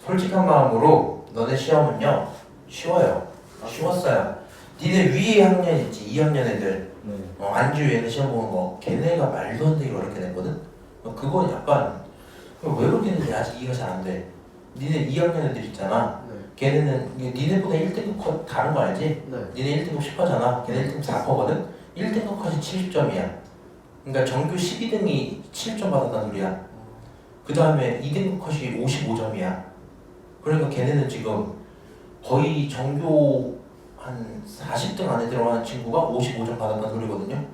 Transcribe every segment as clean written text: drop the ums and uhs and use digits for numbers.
솔직한 마음으로 너네 시험은요 쉬워요. 쉬웠어요. 니네 위에 학년 있지 2학년 애들 안주 위에는 시험 보는 거 걔네가 말도 안 되게 어렵게 냈거든. 그건 약간 왜 그렇게 했는지 아직 이해가 잘 안 돼. 니네 2학년 애들 있잖아. 걔네는 니네보다 1등급 컷 다른 거 알지? 니네 1등급 10%잖아. 걔네 1등급 4%거든. 1등급 컷이 70점이야. 그러니까 정규 12등이 7점 받았다는 소리야. 그 다음에 2등급 컷이 55점이야. 그러니까 걔네는 지금 거의 정규 한 40등 안에 들어가는 친구가 55점 받았다는 소리거든요.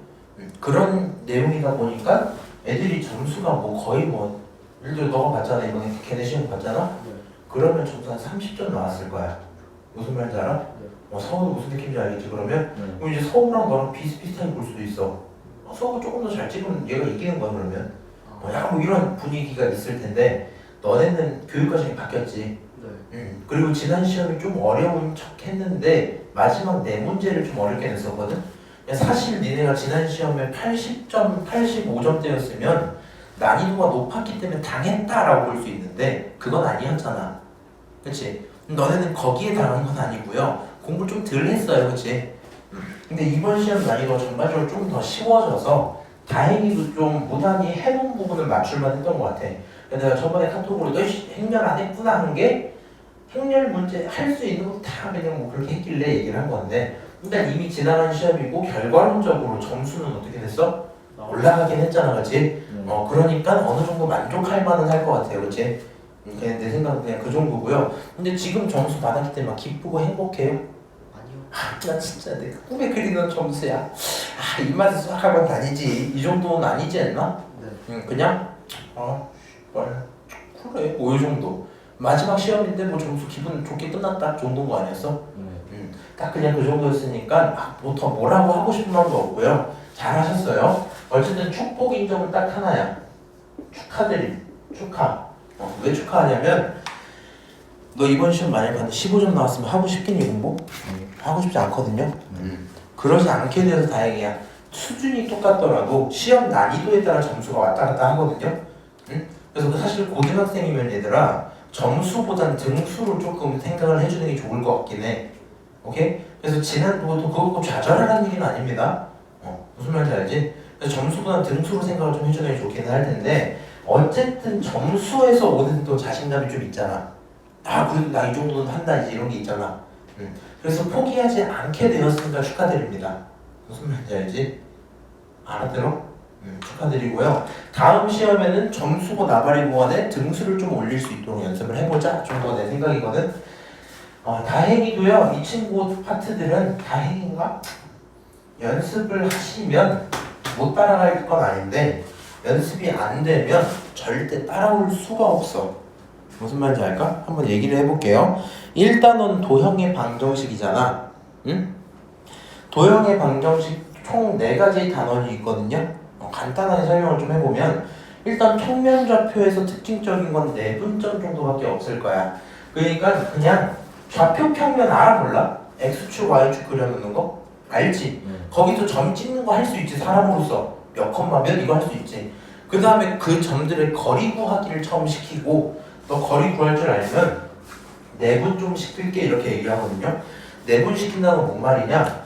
그런 내용이다 보니까 애들이 점수가 뭐 거의 뭐 예를 들어 너가 봤잖아. 이번에 걔네 시험 봤잖아. 그러면 점수 한 30점 나왔을 거야. 무슨 말인지 알아? 서울은 무슨 느낌인지 알겠지 그러면? 그럼 이제 서울랑 너랑 비슷비슷하게 볼 수도 있어. 서울 조금 더 잘 찍으면 얘가 이기는 거야 그러면. 약간 뭐 이런 분위기가 있을 텐데 너네는 교육 과정이 바뀌었지. 그리고 지난 시험이 좀 어려운 척 했는데 마지막 네 문제를 좀 어렵게 냈었거든. 사실 니네가 지난 시험에 80점, 85점대였으면 난이도가 높았기 때문에 당했다라고 볼 수 있는데 그건 아니었잖아. 그치? 너네는 거기에 당한 건 아니고요. 공부 좀 덜 했어요. 그치? 근데 이번 시험 난이도가 전반적으로 좀 더 쉬워져서 다행히도 좀 무난히 해본 부분을 맞출만 했던 것 같아. 내가 저번에 카톡으로 너 행렬 안 했구나 한 게 행렬 문제 할 수 있는 거 다 그냥 뭐 그렇게 했길래 얘기를 한 건데 일단 이미 지나간 시험이고 결과론적으로 점수는 어떻게 됐어? 올라가긴 했잖아. 그치? 그러니까 어느 정도 만족할 만은 할 것 같아요. 그치? 그냥 내 생각은 그냥 그 정도고요. 근데 지금 점수 받았기 때문에 기쁘고 행복해요? 아니요. 나 진짜 내 꿈에 그리는 점수야. 이 맛에 수학학원 다니지. 이 정도는 아니지 않나? 그냥 그래 뭐 이 정도. 마지막 시험인데 뭐 점수 기분 좋게 끝났다 정도인 거 아니었어? 딱 그냥 그 정도였으니까 뭐 더 뭐라고 하고 싶은 마음도 없고요. 잘하셨어요. 어쨌든 축복 인정은 딱 하나야. 축하드림. 축하. 왜 축하하냐면 너 이번 시험 만약에 봤는데 15점 나왔으면 하고 싶겠니 공부? 하고 싶지 않거든요. 그러지 않게 돼서 다행이야. 수준이 똑같더라도 시험 난이도에 따라 점수가 왔다 갔다 하거든요. 그래서 사실 고등학생이면 얘들아 점수보단 등수로 조금 생각을 해주는 게 좋을 것 같긴 해. 오케이? 그래서 그것도 그거 좌절하라는 얘기는 아닙니다. 무슨 말인지 알지? 그래서 점수보단 등수로 생각을 좀 해주는 게 좋긴 할 텐데 어쨌든 점수에서 오는 또 자신감이 좀 있잖아. 그래도 나 이 정도는 한다 이제 이런 게 있잖아. 그래서 포기하지 않게 되었으니까 축하드립니다. 무슨 말인지 알지? 알아들어? 축하드리고요. 다음 시험에는 점수고 나발이 구간에 등수를 좀 올릴 수 있도록 연습을 해보자 정도가 내 생각이거든. 다행히도요 이 친구 파트들은 다행인가? 연습을 하시면 못 따라갈 건 아닌데 연습이 안 되면 절대 따라올 수가 없어. 무슨 말인지 알까? 한번 얘기를 해볼게요. 일단은 도형의 방정식이잖아. 응? 도형의 방정식 총 4가지 단원이 있거든요. 간단하게 설명을 좀 해보면 일단 평면좌표에서 특징적인 건 내분점 정도밖에 없을 거야. 그러니까 그냥 좌표 평면 알아 몰라? X축, Y축 그려놓는 거? 알지? 거기서 점 찍는 거 할 수 있지. 사람으로서 몇 컴마 몇 이거 할 수 있지. 그 다음에 그 점들의 거리 구하기를 처음 시키고 너 거리 구할 줄 알면 내분 좀 시킬게 이렇게 얘기를 하거든요. 내분 시킨다는 건 뭔 말이냐?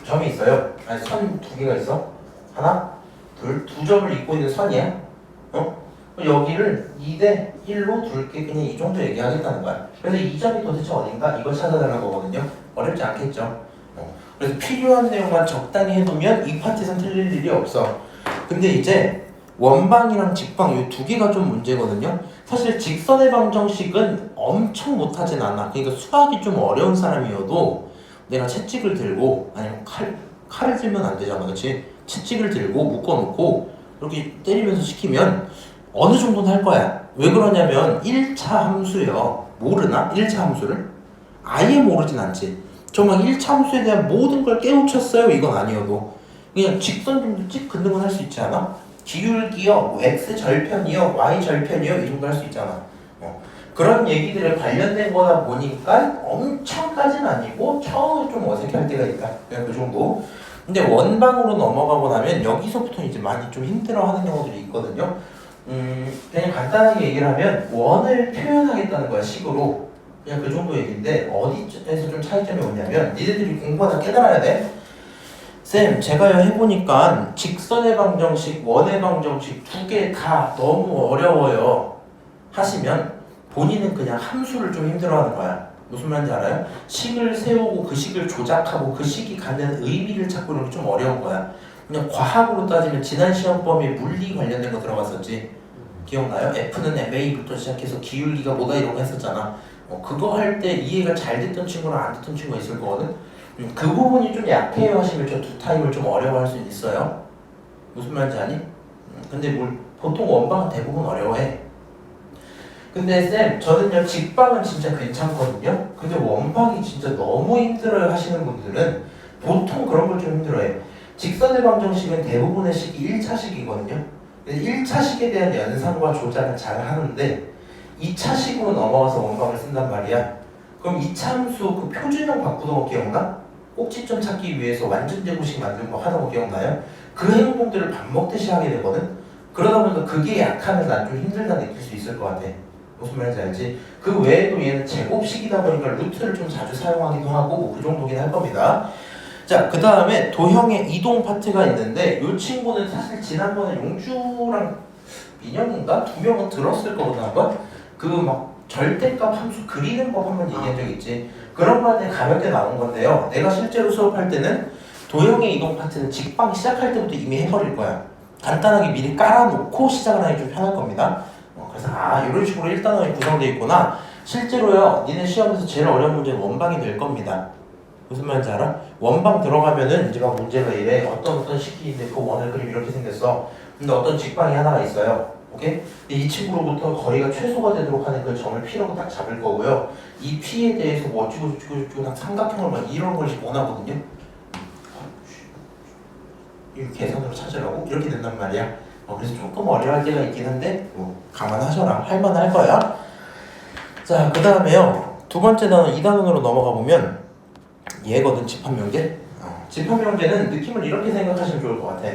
점이 있어요. 아니 선 2개가 있어. 하나, 둘, 2점을 잇고 있는 선이야. 여기를 2대 1로 둘게 그냥 이 정도 얘기하겠다는 거야. 그래서 이 점이 도대체 어딘가 이걸 찾아달라는 거거든요. 어렵지 않겠죠. 그래서 필요한 내용만 적당히 해두면 이 파트에선 틀릴 일이 없어. 근데 이제 원방이랑 직방 이 2개가 좀 문제거든요. 사실 직선의 방정식은 엄청 못하진 않아. 그러니까 수학이 좀 어려운 사람이어도 내가 채찍을 들고 아니면 칼을 들면 안 되잖아. 그치? 채찍을 들고 묶어놓고 이렇게 때리면서 시키면 어느 정도는 할 거야. 왜 그러냐면 1차 함수요. 모르나? 1차 함수를? 아예 모르진 않지. 정말 1차 함수에 대한 모든 걸 깨우쳤어요. 이건 아니어도 그냥 직선 정도 찍 긋는 건 할 수 있지 않아? 기울기요, 뭐 x 절편이요, y 절편이요 이 정도 할 수 있잖아. 그런 얘기들에 관련된 거다 보니까 엄청까지는 아니고 처음에 좀 어색할 때가 있다. 그냥 그 정도. 근데 원방으로 넘어가고 나면 여기서부터 이제 많이 좀 힘들어하는 경우들이 있거든요. 그냥 간단하게 얘기를 하면 원을 표현하겠다는 거야 식으로. 그냥 그 정도 얘기인데 어디에서 좀 차이점이 오냐면 니네들이 공부하다 깨달아야 돼. 쌤 제가요 해보니까 직선의 방정식, 원의 방정식 두 개 다 너무 어려워요 하시면 본인은 그냥 함수를 좀 힘들어하는 거야. 무슨 말인지 알아요? 식을 세우고 그 식을 조작하고 그 식이 갖는 의미를 찾고 이런 게 좀 어려운 거야. 그냥 과학으로 따지면 지난 시험 범위에 물리 관련된 거 들어갔었지. 기억나요? F는 MA부터 시작해서 기울기가 뭐다 이런 거 했었잖아. 그거 할 때 이해가 잘 됐던 친구랑 안 됐던 친구가 있을 거거든. 그 부분이 좀 약해요 하시면 저 두 타입을 좀 어려워할 수 있어요. 무슨 말인지 아니? 근데 보통 원방은 대부분 어려워해. 근데 쌤 저는요 직방은 진짜 괜찮거든요. 근데 원방이 진짜 너무 힘들어요 하시는 분들은 보통 그런 걸 좀 힘들어해. 직선의 방정식은 대부분의 식이 1차식이거든요. 1차식에 대한 연산과 조작은 잘 하는데 2차식으로 넘어가서 원방을 쓴단 말이야. 그럼 2차 함수 그 표준형 바꾸던 거 기억나? 꼭지점 찾기 위해서 완전 제곱식 만든 거 하던 거 기억나요? 그 행동들을 밥 먹듯이 하게 되거든? 그러다 보니까 그게 약하면 난 좀 힘들다 느낄 수 있을 것 같아. 무슨 말인지 알지? 그 외에도 얘는 제곱식이다 보니까 루트를 좀 자주 사용하기도 하고 뭐 그 정도긴 할 겁니다. 자, 그 다음에 도형의 이동 파트가 있는데 이 친구는 사실 지난번에 용주랑 민영인가? 두 명은 들었을 거거든 한번? 그 막 절대값 함수 그리는 법 한번 얘기한 적 있지. 그런 거 할 때 가볍게 나온 건데요. 내가 실제로 수업할 때는 도형의 이동 파트는 직방 시작할 때부터 이미 해버릴 거야. 간단하게 미리 깔아놓고 시작을 하기 좀 편할 겁니다. 그래서 이런 식으로 1단원이 구성되어 있구나. 실제로요 니네 시험에서 제일 어려운 문제는 원방이 될 겁니다. 무슨 말인지 알아? 원방 들어가면은 이제 막 문제가 이래. 어떤 식기인데 그 원을 그림 이렇게 생겼어. 근데 어떤 직방이 하나가 있어요. 오케이? 이 친구로부터 거리가 최소가 되도록 하는 그 점을 P라고 딱 잡을 거고요. 이 P에 대해서 뭐 어쩌고 딱 삼각형을 막 이런 걸 원하거든요. 이 계산으로 찾으라고? 이렇게 된단 말이야. 그래서 조금 어려워할 때가 있긴 한데 감안하셔라. 할만할 거야. 자, 그 다음에요. 두 번째 단원 2단원으로 넘어가 보면 얘거든. 집합명제. 집합명제는 느낌을 이렇게 생각하시면 좋을 것 같아.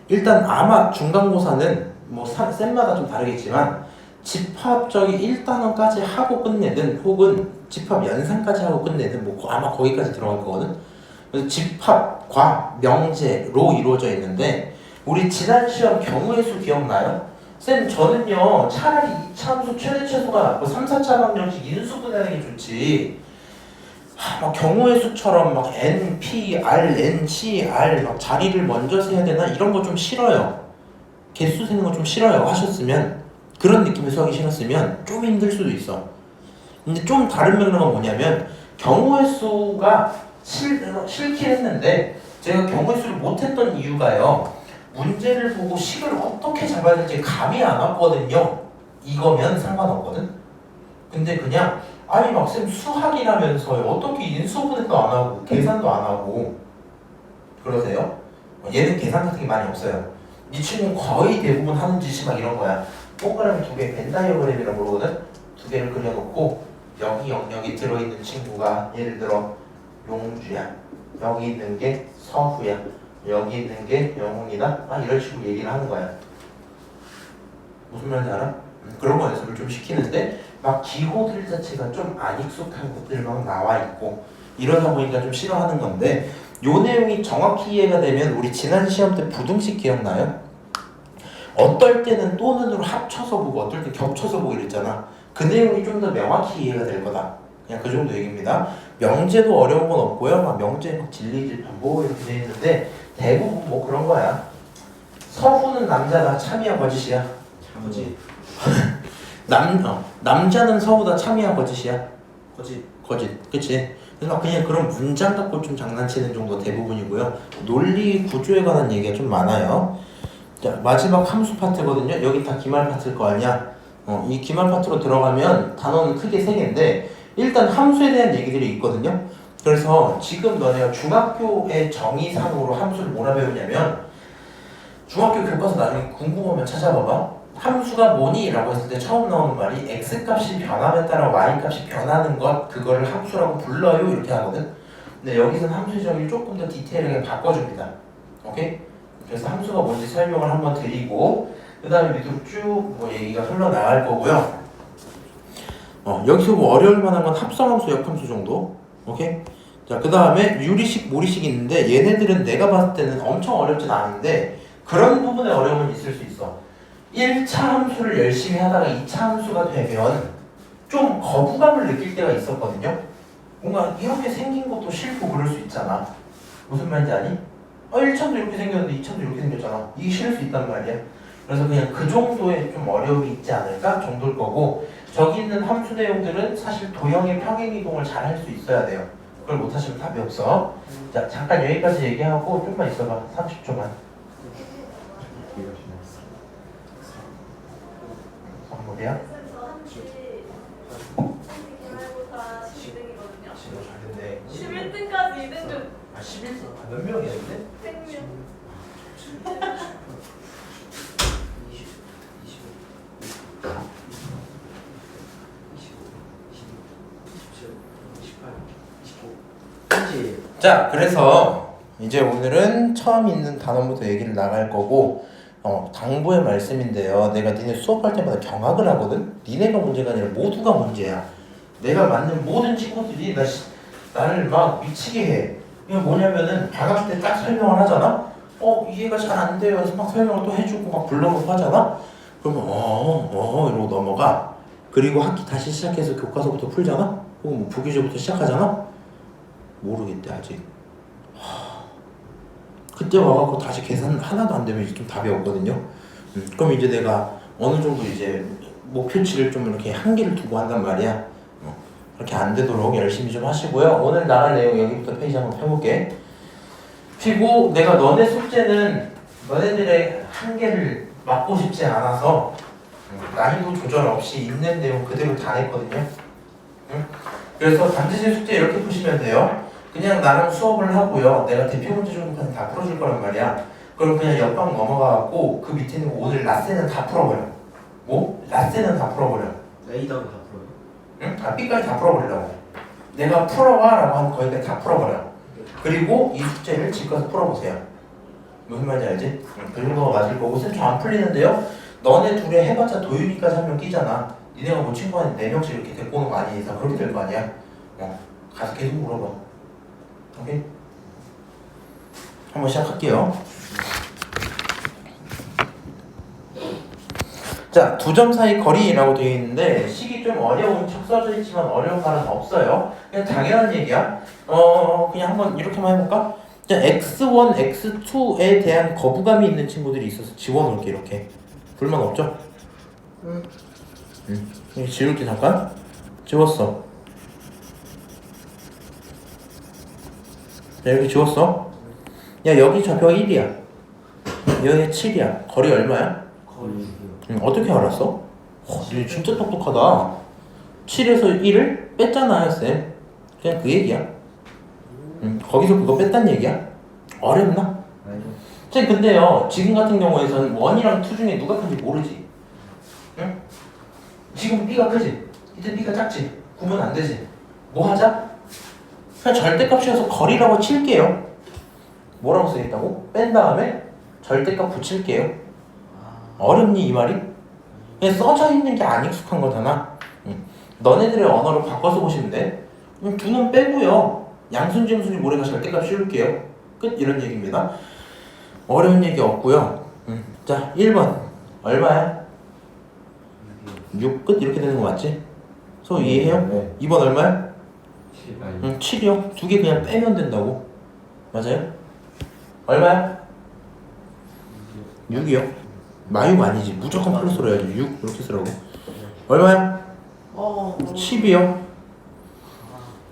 일단 아마 중간고사는 뭐 쌤마다 좀 다르겠지만 집합적이 1단원까지 하고 끝내든 혹은 집합 연산까지 하고 끝내든 뭐 아마 거기까지 들어갈 거거든. 그래서 집합과 명제로 이루어져 있는데 우리 지난 시험 경우의 수 기억나요? 쌤 저는요 차라리 2차 함수 최대 최소가 낫고 3, 4차 방정식 인수분해하는 게 좋지. 막 경우의 수처럼 막 N, P, R, N, C, R 막 자리를 먼저 세야 되나 이런 거 좀 싫어요. 개수 세는 거 좀 싫어요 하셨으면 그런 느낌의 수학이 싫었으면 좀 힘들 수도 있어. 근데 좀 다른 맥락은 뭐냐면 경우의 수가 싫긴 했는데 제가 경우의 수를 못했던 이유가요. 문제를 보고 식을 어떻게 잡아야 될지 감이 안 왔거든요. 이거면 상관없거든. 근데 그냥 아니 막쌤 수학이라면서요 어떻게 인수분해도 안 하고 계산도 안 하고 그러세요? 얘는 계산 같은 게 많이 없어요. 이 친구는 거의 대부분 하는 짓이 막 이런 거야. 동그라미 두 개 벤 다이어그램이라고 그러거든. 두 개를 그려놓고 여기 영역이 들어있는 친구가 예를 들어 용주야, 여기 있는 게 서후야, 여기 있는 게 영훈이다. 이런 식으로 얘기를 하는 거야. 무슨 말인지 알아? 그런 거 연습을 좀 시키는데 막 기호들 자체가 좀 안 익숙한 것들 막 나와 있고 이러다 보니까 좀 싫어하는 건데 요 내용이 정확히 이해가 되면 우리 지난 시험 때 부등식 기억나요? 어떨 때는 또는으로 합쳐서 보고 어떨 때 겹쳐서 보고 이랬잖아. 그 내용이 좀 더 명확히 이해가 될 거다. 그냥 그 정도 얘기입니다. 명제도 어려운 건 없고요. 막 명제 막 진리질반보 이렇게 돼 있는데 대부분 뭐 그런 거야. 서후는 남자다. 참이야 거짓이야? 거짓. 남자는 서후다. 참이야 거짓이야? 거짓. 그치? 그래서 그냥 그런 문장 갖고 좀 장난치는 정도가 대부분이고요. 논리 구조에 관한 얘기가 좀 많아요. 자, 마지막 함수 파트거든요. 여기 다 기말 파트일 거 아니야? 이 기말 파트로 들어가면 단어는 크게 세 개인데 일단 함수에 대한 얘기들이 있거든요. 그래서 지금 너네가 중학교의 정의상으로 함수를 뭐라 배우냐면 중학교 교과서 나중에 궁금하면 찾아봐봐. 함수가 뭐니? 라고 했을 때 처음 나오는 말이 x값이 변함에 따라 y값이 변하는 것 그거를 함수라고 불러요 이렇게 하거든. 근데 여기서는 함수의 정의를 조금 더 디테일하게 바꿔줍니다. 오케이? 그래서 함수가 뭔지 설명을 한번 드리고 그 다음에 밑으로 쭉 뭐 얘기가 흘러나갈 거고요. 여기서 뭐 어려울 만한 건 합성함수, 역함수 정도. 오케이? 자, 그 다음에 유리식, 모리식이 있는데 얘네들은 내가 봤을 때는 엄청 어렵진 않은데 그런 부분에 어려움은 있을 수 있어. 1차 함수를 열심히 하다가 2차 함수가 되면 좀 거부감을 느낄 때가 있었거든요. 뭔가 이렇게 생긴 것도 싫고 그럴 수 있잖아. 무슨 말인지 아니? 1차도 이렇게 생겼는데 2차도 이렇게 생겼잖아. 이게 싫을 수 있단 말이야. 그래서 그냥 그 정도의 좀 어려움이 있지 않을까 정도일 거고, 저기 있는 함수 내용들은 사실 도형의 평행이동을 잘 할 수 있어야 돼요. 그걸 못하시면 답이 없어. 자, 잠깐 여기까지 얘기하고 좀만 있어봐. 30초만. 선물이야? 진짜 잘 됐네. 11등까지 2등 중. 11등? 몇 명이었는데? 100명. 자, 그래서 이제 오늘은 처음 있는 단원부터 얘기를 나갈 거고, 당부의 말씀인데요. 내가 니네 수업할 때마다 경악을 하거든? 니네가 문제가 아니라 모두가 문제야. 내가 만난 모든 친구들이 나를 막 미치게 해. 이게 뭐냐면은 방학 때 딱 설명을 하잖아? 이해가 잘 안 돼요. 그래서 막 설명을 또 해주고 막 불러놓고 하잖아? 그러면 이러고 넘어가. 그리고 학기 다시 시작해서 교과서부터 풀잖아? 그리고 뭐 부교재부터 시작하잖아? 모르겠대 아직. 그때 와갖고 다시 계산 하나도 안 되면 좀 답이 없거든요. 그럼 이제 내가 어느 정도 이제 목표치를 좀 이렇게 한계를 두고 한단 말이야. 그렇게 안 되도록 열심히 좀 하시고요. 오늘 나갈 내용 여기부터 페이지 한번 펴볼게. 그리고 내가 너네 숙제는 너네들의 한계를 막고 싶지 않아서 난이도 조절 없이 있는 내용 그대로 다 냈거든요. 그래서 단지시 숙제 이렇게 푸시면 돼요. 그냥 나랑 수업을 하고요. 내가 대표 문제 정도까지 다 풀어줄 거란 말이야. 그럼 그냥 옆방 넘어가갖고 그 밑에 있는 오늘 라세는 다 풀어버려. 뭐? 라세는 다 풀어버려. A당은 다 풀어요? 응? B까지 다 풀어버리려고. 내가 풀어와 라고 하면 거기까지 다 풀어버려. 그리고 이 숙제를 집 가서 풀어보세요. 무슨 말인지 알지? 그 정도가 맞을 거고 쌤 저 안 풀리는데요? 너네 둘이 해봤자 도윤이까지 한 명 끼잖아. 니네가 뭐 친구 한 4명씩 이렇게 데리고 오는 거 아니니까 그렇게 될 거 아니야? 가서 계속 물어봐. 오케이? 한번 시작할게요. 자, 두 점 사이 거리라고 되어 있는데 식이 좀 어려운 척 써져 있지만 어려운 말은 없어요. 그냥 당연한 얘기야. 그냥 한번 이렇게만 해볼까? 자, x1, x2에 대한 거부감이 있는 친구들이 있어서 지워놓을게. 이렇게 불만 없죠? 응. 지울게. 잠깐 지웠어. 자, 여기 지웠어. 야, 여기 좌표가 1이야 여기 7이야 거리 얼마야? 거의 어떻게 알았어? 너 진짜 똑똑하다. 7에서 1을 뺐잖아요, 쌤. 그냥 그 얘기야. 거기서 그거 뺐단 얘기야. 어렵나? 아니요. 쌤, 근데요, 지금 같은 경우에는 1이랑 2 중에 누가 큰지 모르지. 응? 지금 B가 크지? 이때 B가 작지? 구분 안 되지? 뭐 하자? 그냥 절대값이어서 거리라고 칠게요. 뭐라고 써있다고? 뺀 다음에 절대값 붙일게요. 어렵니 이 말이? 그냥 써져 있는 게 안 익숙한 거잖아. 너네들의 언어로 바꿔서 보시면 돼. 두는 빼고요. 양순지음순이 모래가 절대값 씌울게요. 끝. 이런 얘기입니다. 어려운 얘기 없고요. 자, 1번 얼마야? 6 끝. 이렇게 되는 거 맞지? 소 이해해요? 네. 2번 얼마야? 7. 7이요. 두 개 그냥 빼면 된다고. 맞아요? 얼마야? 6이요. 마육 아니지. 무조건 플러스로 해야지. 6 이렇게 쓰라고. 얼마야? 10이요.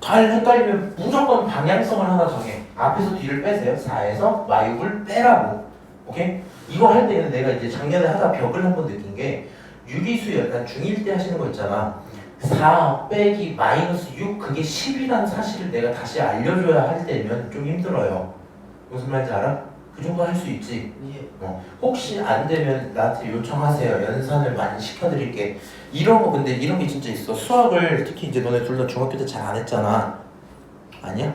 잘 헷갈리면 무조건 방향성을 하나 정해. 앞에서 뒤를 빼세요. 4에서 마육을 빼라고. 오케이? 이거 할 때는 내가 이제 작년에 하다 벽을 한번 느낀 게 유리수 약간 중1 때 하시는 거 있잖아. 4 빼기 마이너스 6 그게 10이라는 사실을 내가 다시 알려줘야 할 때면 좀 힘들어요. 무슨 말인지 알아? 그 정도 할 수 있지. 혹시 안 되면 나한테 요청하세요. 연산을 많이 시켜드릴게. 이런 거 근데 이런 게 진짜 있어. 수학을 특히 이제 너네 둘 다 중학교 때 잘 안 했잖아. 아니야?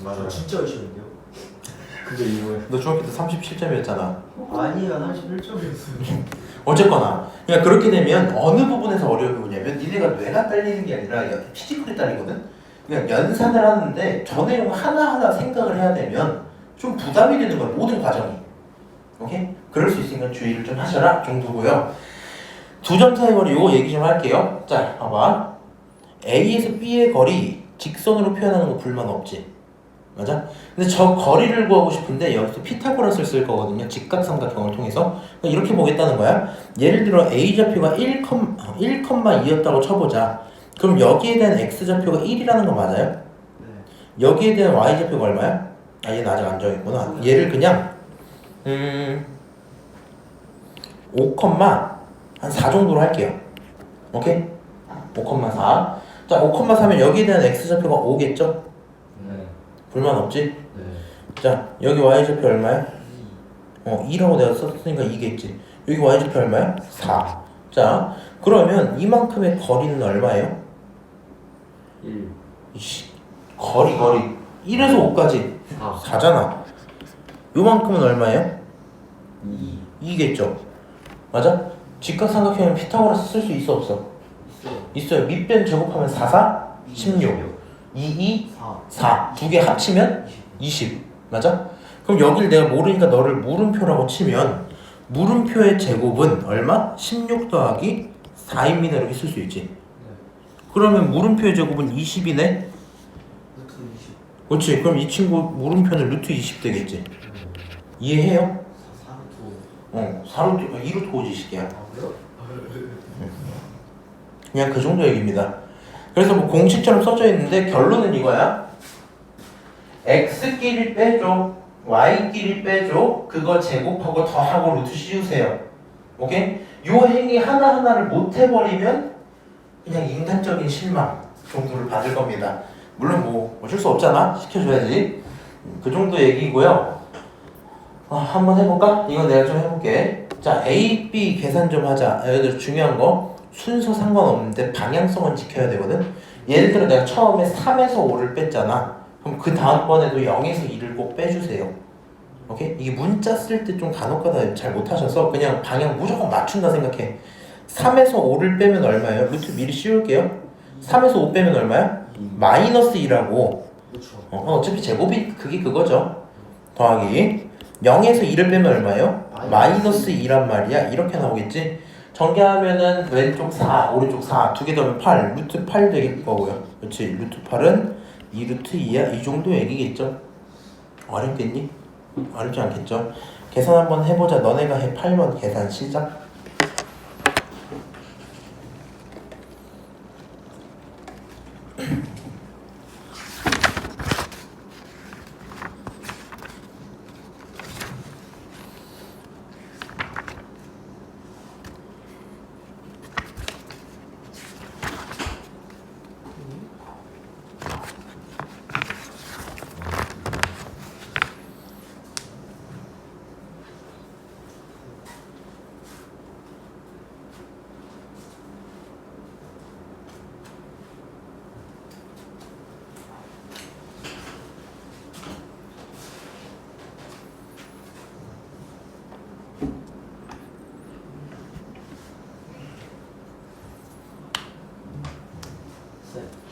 맞아요. 진짜 열심히 했는데요? 근데 이거야. 너 중학교 때 37점이었잖아. 아니야 31점이었어. 어쨌거나 그러니까 그렇게 되면 어느 부분에서 어려움이 오냐면 니네가 뇌가 딸리는 게 아니라 피지컬이 딸리거든. 그냥 연산을 하는데 저 내용 하나하나 생각을 해야 되면 좀 부담이 되는 거야, 모든 과정이. 오케이? 그럴 수 있으니까 주의를 좀 하셔라 정도고요. 두 점 사이 거리 요거 얘기 좀 할게요. 자, 봐봐. A에서 B의 거리 직선으로 표현하는 거 불만 없지? 맞아? 근데 저 거리를 구하고 싶은데 여기서 피타고라스를 쓸 거거든요. 직각삼각형을 통해서. 그러니까 이렇게 보겠다는 거야. 예를 들어 A좌표가 1,2였다고 쳐보자. 그럼 여기에 대한 X좌표가 1이라는 거 맞아요? 네. 여기에 대한 Y좌표가 얼마야? 아, 얘는 아직 안 정했구나. 얘를 그냥 5, 한 4 정도로 할게요. 오케이? 5,4. 자, 5,4면 여기에 대한 X좌표가 5겠죠? 네. 불만 없지? 네. 자, 여기 Y좌표 얼마야? 2라고 내가 썼으니까 2겠지. 여기 Y좌표 얼마야? 4. 자, 그러면 이만큼의 거리는 얼마예요? 1. 이씨, 거리 1에서 5까지 4. 4잖아. 요만큼은 얼마예요? 2. 2겠죠? 맞아? 직각삼각형은 피타고라스 쓸 수 있어 없어? 있어요. 있어요. 밑변 제곱하면 4, 4, 16 2, 4. 4 두 개 합치면 20 맞아? 그럼 여길 내가 모르니까 너를 물음표라고 치면 물음표의 제곱은 얼마? 16 더하기 4입니다 이렇게 쓸 수 있지. 네. 그러면 물음표의 제곱은 20이네? 루트 20. 그렇지. 그럼 이 친구 물음표는 루트 20 되겠지. 이해해요? 4루트 4루트, 2루트 5지 시기야. 아 그래요? 그냥 그 정도 얘기입니다. 그래서 뭐 공식처럼 써져 있는데 결론은 이거야. x끼리 빼줘, y끼리 빼줘, 그거 제곱하고 더하고 루트 씌우세요. 오케이? 요 행위 하나하나를 못 해버리면 그냥 인간적인 실망 정도를 받을 겁니다. 물론 뭐 어쩔 수 없잖아. 시켜줘야지. 그 정도 얘기고요. 한번 해볼까? 이건 내가 좀 해볼게. 자, A, B 계산 좀 하자. 여기들 중요한 거 순서 상관없는데 방향성은 지켜야 되거든. 예를 들어 내가 처음에 3에서 5를 뺐잖아. 그럼 그 다음번에도 0에서 2를 꼭 빼주세요. 오케이? 이게 문자 쓸 때 좀 간혹가다 잘 못하셔서 그냥 방향 무조건 맞춘다 생각해. 3에서 5를 빼면 얼마예요? 루트 미리 씌울게요. 3에서 5 빼면 얼마야? 마이너스 2라고. 그렇죠. 어차피 제곱이 그게 그거죠. 더하기 0에서 2를 빼면 얼마예요? 마이너스 2란 말이야. 이렇게 나오겠지? 전개하면은 왼쪽 4, 오른쪽 4 두 개 더하면 8 루트 8 되길 거고요. 그렇지? 루트 8은 2 루트 2야. 이 정도 얘기겠죠? 어렵겠니? 어렵지 않겠죠? 계산 한번 해보자. 너네가 해. 8번 계산 시작.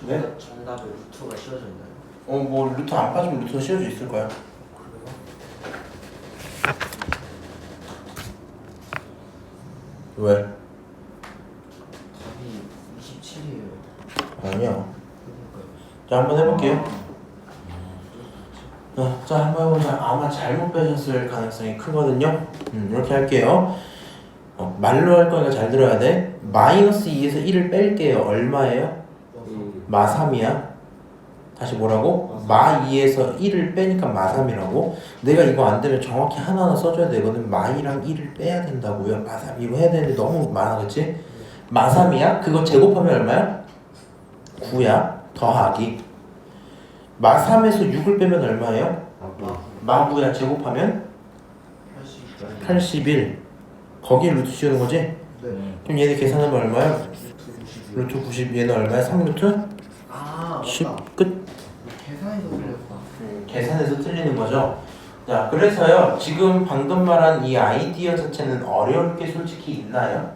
네? 정답에 루트가 씌워져 있나요? 뭐 루트 안 빠지면 루트가 씌워져 있을 거야. 왜? 답이 27이에요. 아니야. 그러니까요. 자, 한번 해볼게요. 자, 한번 해보자. 아마 잘못 빼셨을 가능성이 크거든요. 이렇게 할게요. 말로 할 거니까 잘 들어야 돼. 마이너스 2에서 1을 뺄게요. 얼마예요? 마 3이야. 다시 뭐라고? 마 2에서 1을 빼니까 마 3이라고. 내가 이거 안 되면 정확히 하나하나 써줘야 되거든. 마 2랑 1을 빼야 된다고요. 마 3 이거 해야 되는데 너무 많아, 그치? 마 3이야? 그거 제곱하면 얼마야? 9야. 더하기 마 3에서 6을 빼면 얼마예요? 마 9야. 제곱하면 81. 거기에 루트 씌우는 거지? 네. 그럼 얘네 계산하면 얼마야? 루트 90. 루트 90. 얘는 얼마야? 3루트? 아 10 맞다. 끝. 계산해서 틀렸다. 계산해서 틀리는 거죠. 자, 그래서요 지금 방금 말한 이 아이디어 자체는 어려울 게 솔직히 있나요?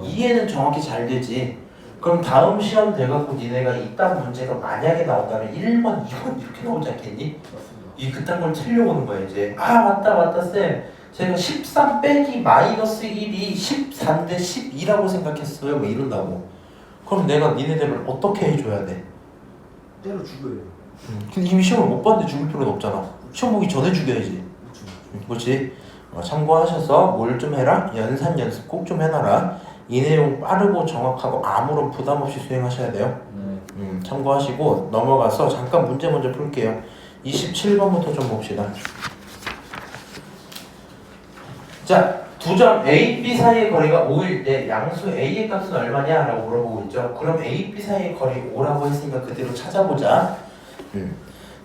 이해는 정확히 잘 되지. 그럼 다음 시험 돼갖고 니네가 이딴 문제가 만약에 나온다면 1번, 2번 이렇게 나오지 않겠니? 맞습니다. 이 그딴 걸 틀려오는 거야 이제. 아 맞다 쌤, 제가 13 빼기 마이너스 1이 14인데 12라고 생각했어요 뭐 이런다고. 그럼 내가 니네들을 어떻게 해줘야 돼? 때려 죽여요. 근데 이미 시험을 못 봤는데 죽을 필요는 없잖아. 시험 보기 전에 죽여야지. 그렇지? 참고하셔서 뭘 좀 해라? 연산 연습 꼭 좀 해놔라. 이 내용 빠르고 정확하고 아무런 부담 없이 수행하셔야 돼요. 참고하시고 넘어가서 잠깐 문제 먼저 풀게요. 27번부터 좀 봅시다. 자, 두 점 A, B 사이의 거리가 5일 때 양수 A의 값은 얼마냐? 라고 물어보고 있죠. 그럼 A, B 사이의 거리 5라고 했으니까 그대로 찾아보자.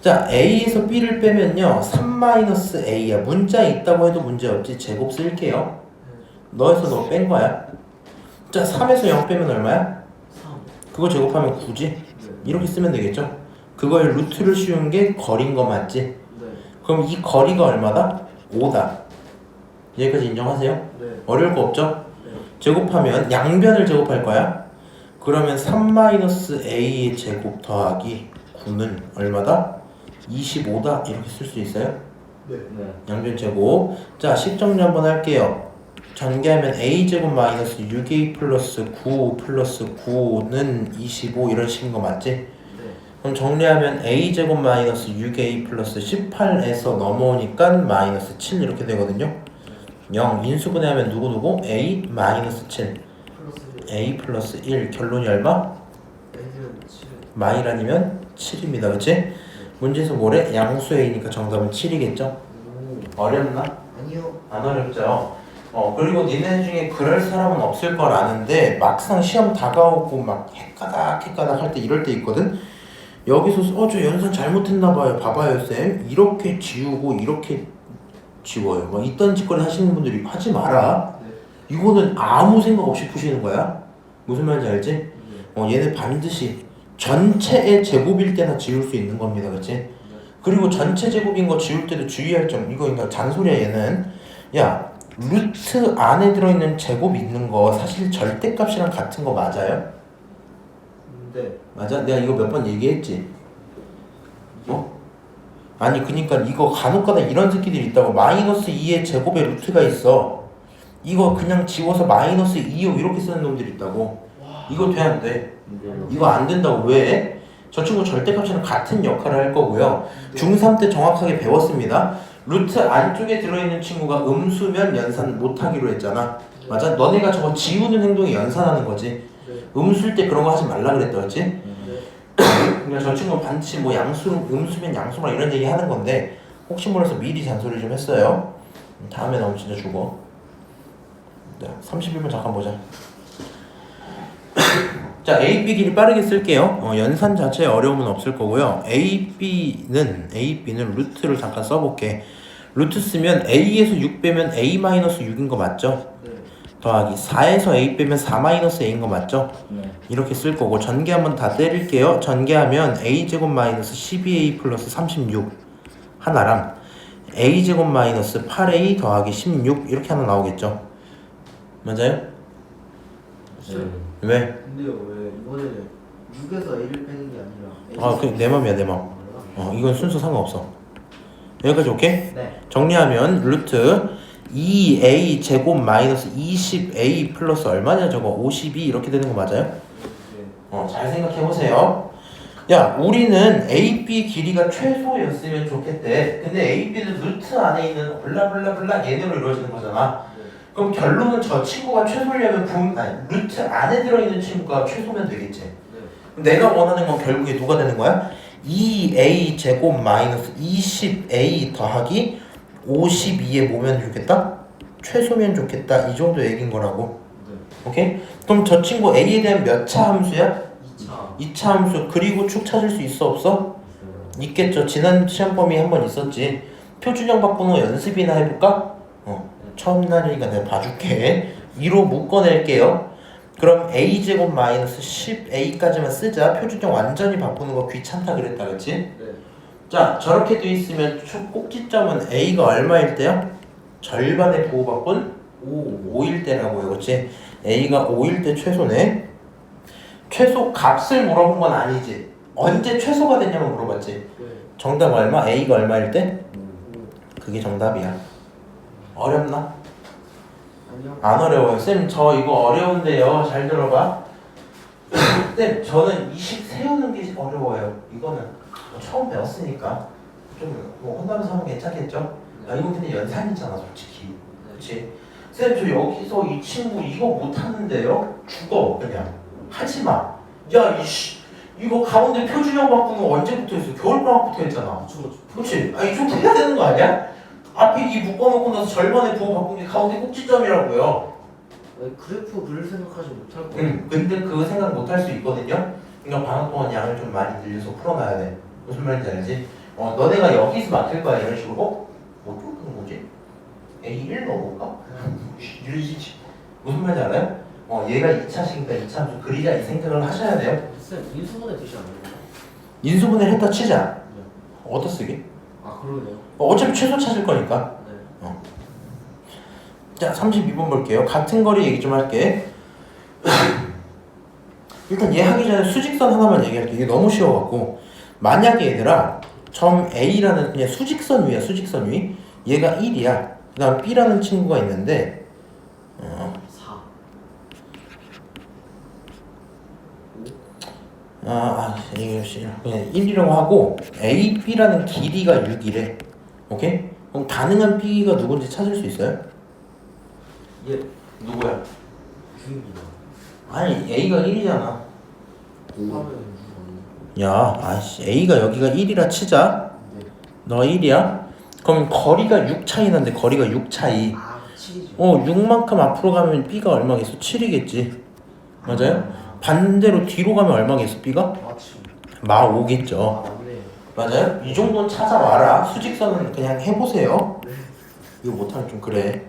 자, A에서 B를 빼면요 3-A야. 문자 있다고 해도 문제 없지. 제곱 쓸게요. 너에서 너 뺀 거야. 자, 3에서 0 빼면 얼마야? 3. 그거 제곱하면 9지? 이렇게 쓰면 되겠죠? 그거의 루트를 씌운 게 거리인 거 맞지? 네. 그럼 이 거리가 얼마다? 5다. 여기까지 인정하세요? 네. 어려울 거 없죠? 네. 제곱하면 양변을 제곱할 거야. 그러면 3-A의 제곱 더하기 9는 얼마다? 25다. 이렇게 쓸 수 있어요? 네. 양변 제곱. 자, 식정리 한번 할게요. 전개하면 A제곱 마이너스 6A 플러스 9 플러스 9는 25 이런 식인 거 맞지? 네. 그럼 정리하면 A제곱 마이너스 6A 플러스 18에서 넘어오니까 마이너스 7 이렇게 되거든요. 0 인수분해하면 누구누구? A 마이너스 7 플러스 A 플러스 1 결론이 얼마? A는 7. 마이란이면 7입니다. 그치? 문제에서 뭐래? 양수 A니까 정답은 7이겠죠? 오. 어렵나? 아니요. 안 어렵죠. 그리고 니네 중에 그럴 사람은 없을 걸 아는데 막상 시험 다가오고 막 헷가닥 할 때 이럴 때 있거든. 여기서 저 연산 잘못했나 봐요. 봐봐요 쌤. 이렇게 지우고 이렇게 지워요. 막 이딴 짓거리 하시는 분들이 하지 마라. 네. 이거는 아무 생각 없이 푸시는 거야. 무슨 말인지 알지? 네. 얘는 반드시 전체의 제곱일 때나 지울 수 있는 겁니다. 그치? 네. 그리고 전체 제곱인 거 지울 때도 주의할 점, 이거 그러니까 잔소리야 얘는. 야, 루트 안에 들어있는 제곱 있는 거 사실 절대값이랑 같은 거 맞아요? 네. 맞아? 내가 이거 몇 번 얘기했지? 아니 그니까 이거 간혹가다 이런 새끼들이 있다고. 마이너스 2의 제곱에 루트가 있어. 이거 그냥 지워서 마이너스 2요 이렇게 쓰는 놈들이 있다고. 이거 돼 안 돼? 이거 안 된다고. 왜? 저 친구 절대값이랑 같은 역할을 할 거고요. 중3 때 정확하게 배웠습니다. 루트 안쪽에 들어있는 친구가 음수면 연산 못하기로 했잖아. 맞아? 너네가 저거 지우는 행동이 연산하는 거지. 네. 음수일 때 그런 거 하지 말라 그랬다 그랬지? 네. 그러니까 저 친구는 반드시 뭐 음수면 양수라 이런 얘기 하는 건데 혹시 몰라서 미리 잔소리 좀 했어요. 다음에 나오면 진짜 죽어. 네, 31분 잠깐 보자. 자, A, B 길이 빠르게 쓸게요. 연산 자체에 어려움은 없을 거고요. A, B는 루트를 잠깐 써볼게. 루트 쓰면 A에서 6 빼면 A-6인 거 맞죠? 네. 더하기 4에서 A 빼면 4-A인 거 맞죠? 네. 이렇게 쓸 거고 전개 한번 다 때릴게요. 전개하면 A제곱 마이너스 12A 플러스 36 하나랑 A제곱 마이너스 8A 더하기 16 이렇게 하나 나오겠죠? 맞아요? 왜? 근데요 왜 이번에는 6에서 A를 빼는 게 아니라 내 맘이야 내 맘. 이건 순서 상관없어. 여기까지 오케이? 네. 정리하면 루트 2A 제곱 마이너스 20A 플러스 얼마냐 저거 52 이렇게 되는 거 맞아요? 네. 잘 생각해보세요. 야, 우리는 AB 길이가 최소였으면 좋겠대. 근데 AB는 루트 안에 있는 블라블라블라 얘네로 이루어지는 거잖아. 네. 그럼 결론은 저 친구가 최소려면 루트 안에 들어있는 친구가 최소면 되겠지. 네. 내가 원하는 건 결국에 누가 되는 거야? 2A 제곱 마이너스 20A 더하기 52에 뭐면 좋겠다? 최소면 좋겠다. 이 정도 얘기인 거라고. 네. 오케이? 그럼 저 친구 A에 대한 몇 차 함수야? 2차. 2차 함수. 그리고 축 찾을 수 있어 없어? 있겠죠. 지난 시험 범위 한 번 있었지. 표준형 바꾸는 거 연습이나 해볼까? 처음 날이니까 내가 봐줄게. 2로 묶어낼게요. 그럼 A제곱 마이너스 10A까지만 쓰자. 표준형 완전히 바꾸는 거 귀찮다 그랬다 그치? 네. 자, 저렇게 돼 있으면 꼭지점은 A가 얼마일 때야? 절반의 보호받군 5일 때라고요. 그렇지? A가 5일 때 최소네. 최소 값을 물어본 건 아니지. 언제 최소가 됐냐고 물어봤지. 네. 정답 얼마? A가 얼마일 때? 오. 그게 정답이야. 어렵나? 아니요. 안 어려워요. 쌤, 저 이거 어려운데요. 잘 들어봐. 쌤, 저는 이 식 세우는 게 어려워요. 이거는 처음 배웠으니까 좀뭐 혼나면서 하면 괜찮겠죠? 아, 이거 근데 연산이잖아, 솔직히. 그렇지? 쌤, 저 여기서 이 친구 이거 못하는데요? 죽어, 그냥. 하지 마. 야, 이씨, 이거 가운데 표준형 바꾸는 거 언제부터 했어? 겨울방학부터 했잖아. 그렇지? 아, 이좀 해야 되는 거 아니야? 앞에 이 묶어놓고 나서 절반의 부호 바꾼 게 가운데 꼭지점이라고요. 아니, 그래프 그릴 생각하지 못할 거예요. 근데 그거 생각 못 할 수 있거든요. 그러니까 방학 동안 양을 좀 많이 늘려서 풀어놔야 돼. 무슨 말인지 알지? 너네가 여기서 막힐 거야 이런 식으로. 뭐 뚫는 거지? A1 넣어볼까? 이러지. 무슨 말인지 알아요? 얘가 2차식이니까 2차 함수 그리자 이 생각을 하셔야 돼요. 쌤, 인수분해 뜻이 아니에요? 인수분해를 했다 치자. 네. 어디다 쓰게? 아, 그러네요. 어차피 최소 찾을 거니까. 네. 자, 32번 볼게요. 같은 거리 얘기 좀 할게. 일단 얘 하기 전에 수직선 하나만 얘기할게. 이게 너무 쉬워갖고. 만약에 얘들아 점 A라는 그냥 수직선 위야. 수직선 위. 얘가 1이야. 그 다음 B라는 친구가 있는데 4. 이거 그냥 1이라고 하고 A, B라는 길이가 6이래. 오케이? 그럼 가능한 B가 누군지 찾을 수 있어요? 예. 누구야? 6입니다. 아니 A가 1이잖아. 4면 야, A가 여기가 1이라 치자. 네. 너 1이야? 그럼 거리가 6 차이 난데 거리가 6 차이. 아, 7이죠. 6만큼 앞으로 가면 B가 얼마겠어? 7이겠지. 맞아요? 반대로 뒤로 가면 얼마겠어? B가? 아, 7. 마 5겠죠. 아, 맞네. 맞아요? 이 정도는 찾아와라. 수직선은 그냥 해보세요. 이거 못하면 좀 그래.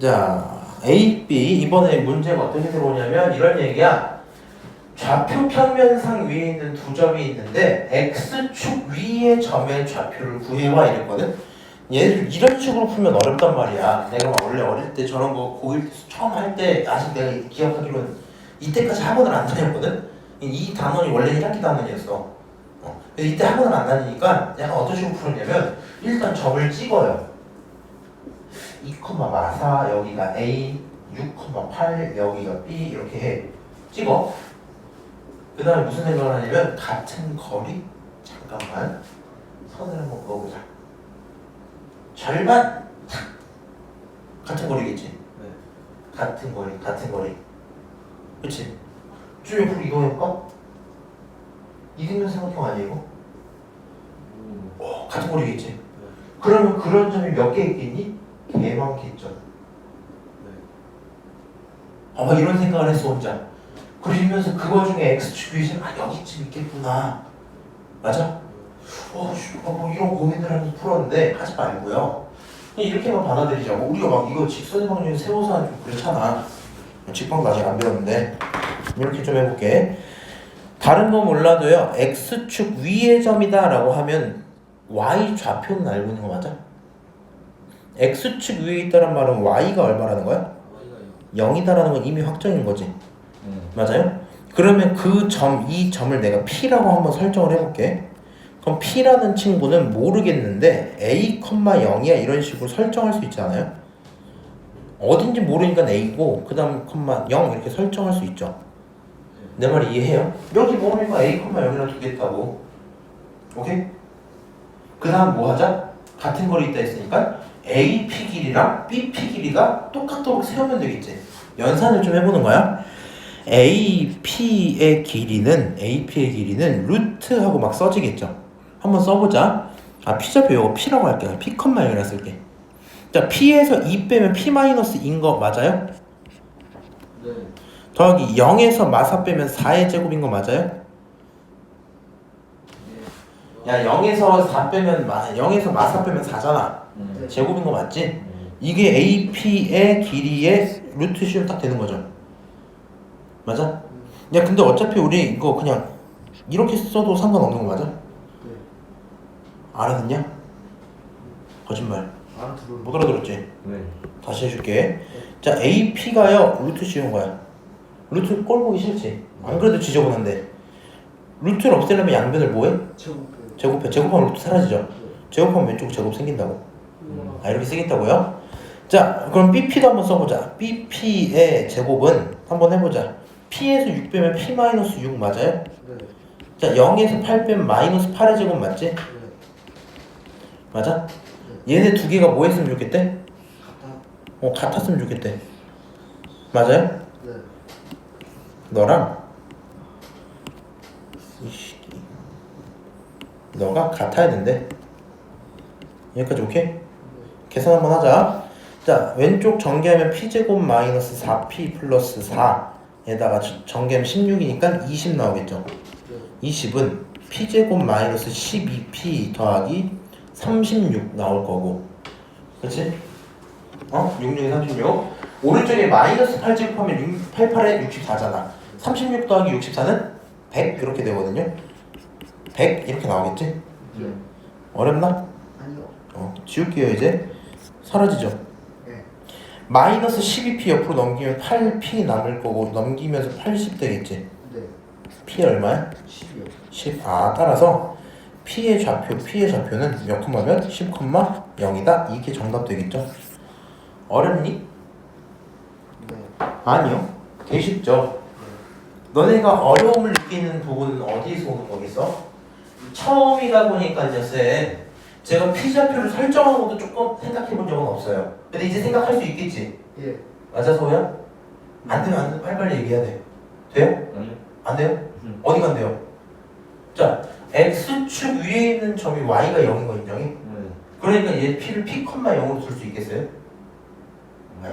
자, A, B 이번에 문제가 어떻게 들어오냐면 이런 얘기야. 좌표 평면상 위에 있는 두 점이 있는데 X축 위의 점의 좌표를 구해와 이랬거든. 얘를 이런 식으로 풀면 어렵단 말이야. 내가 막 원래 어릴 때 저런 거 고1 처음 할 때 아직 내가 기억하기로는 이때까지 학원을 안 다녔거든. 이 단원이 원래 1학기 단원이었어. 근데 이때 학원을 안 다니니까 약간 어떤 식으로 풀었냐면 일단 점을 찍어요. 2,4 여기가 A, 6,8 여기가 B 이렇게 해. 찍어. 그 다음에 무슨 생각을 하냐면 같은 거리? 잠깐만 선을 한번 그어보자. 절반! 같은 거리겠지? 네. 같은 거리 그치? 좀 옆으로 이동해볼까? 이등변 삼각형 아니야 이거? 같은 거리겠지? 네. 그러면 그런 점이 몇 개 있겠니? 개 많겠죠. 네. 이런 생각을 했어 혼자. 그러면서 그거 중에 X축 위에 여기쯤 있겠구나. 맞아? 뭐 이런 고민을 하면서 풀었는데 하지 말고요. 그냥 이렇게만 받아들이자고. 우리가 막 이거 직선의 방정식 세워서 하면 좀 그렇잖아. 직방도 아직 안 배웠는데 이렇게 좀 해볼게. 다른 거 몰라도요. X축 위의 점이다 라고 하면 Y 좌표는 알고 있는 거 맞아? X축 위에 있다는 말은 Y가 얼마라는 거야? Y가요. 0이다라는 건 이미 확정인 거지. 맞아요? 그러면 그 점, 이 점을 내가 P라고 한번 설정을 해볼게. 그럼 P라는 친구는 모르겠는데 A, 0이야 이런 식으로 설정할 수 있지 않아요? 어딘지 모르니까 A고 그 다음 0 이렇게 설정할 수 있죠. 내 말 이해해요? 여기 모르니까 A, 0이라 두겠다고. 오케이? 그 다음 뭐 하자? 같은 거리 있다 했으니까 AP 길이랑 BP 길이가 똑같도록 세우면 되겠지. 연산을 좀 해보는 거야. AP의 길이는 루트하고 막 써지겠죠. 한번 써보자. P좌표 이거 P라고 할게요. P, 0이라 쓸게. 자, P에서 2 빼면 P-2인 거 맞아요? 네. 더하기 0에서 마사 빼면 4의 제곱인 거 맞아요? 야, 0에서 4 빼면 0에서 마사 빼면 4잖아. 네. 제곱인 거 맞지? 이게 AP의 길이의 루트 씌우면 딱 되는 거죠. 맞아? 야, 근데 어차피 우리 이거 그냥 이렇게 써도 상관없는 거 맞아? 알아듣냐? 거짓말. 알아들어. 못 알아들었지? 네. 다시 해줄게. 자, AP가요 루트 씌운 거야. 루트 꼴 보기 싫지? 안 그래도 지저분한데 루트를 없애려면 양변을 뭐해? 제곱해. 제곱하면 루트 사라지죠? 제곱하면 왼쪽 제곱 생긴다고. 아, 이렇게 쓰겠다고요? 자, 그럼 BP도 한번 써보자. BP의 제곱은 한번 해보자. P에서 6 빼면 P-6 맞아요? 네. 자, 0에서 8 빼면 마이너스 8의 제곱 맞지? 네. 맞아? 얘네 두 개가 뭐 했으면 좋겠대? 같아. 같았으면 좋겠대. 맞아요? 네. 너랑 이 새끼 너가 같아야 된대. 여기까지 오케이? 계산 한번 하자. 자, 왼쪽 전개하면 P제곱 마이너스 4P 플러스 4에다가 전개하면 16이니까 20 나오겠죠? 네. 20은 P제곱 마이너스 12P 더하기 36 나올 거고, 그치? 66에 36. 오른쪽에 마이너스 8 제곱하면 88에 64잖아. 36 더하기 64는 100 이렇게 되거든요. 100 이렇게 나오겠지? 네. 어렵나? 아니요. 지울게요. 이제 사라지죠. 네. 마이너스 12P 옆으로 넘기면 8P 남을 거고, 넘기면서 80 되겠지. 네. P 얼마야? 10이요. 10. 따라서 P의 좌표는 몇 콤마면 10,0이다. 이게 정답 되겠죠? 어렵니? 네. 아니요. 되게 쉽죠. 너네가 어려움을 느끼는 부분은 어디에서 오는 거겠어? 처음이다 보니까 이제 쌤, 제가 P좌표를 설정한 것도 조금 생각해 본 적은 없어요. 근데 이제 생각할 수 있겠지? 예. 맞아, 소야? 안 되면 안 돼. 빨리빨리 얘기해야 돼. 돼요? 아니요. 안 돼요? 어디가 안 돼요? 자, X축 위에 있는 점이 Y가 0인 거 인정해? 네. 그러니까 얘 P를 P, 0으로 둘 수 있겠어요?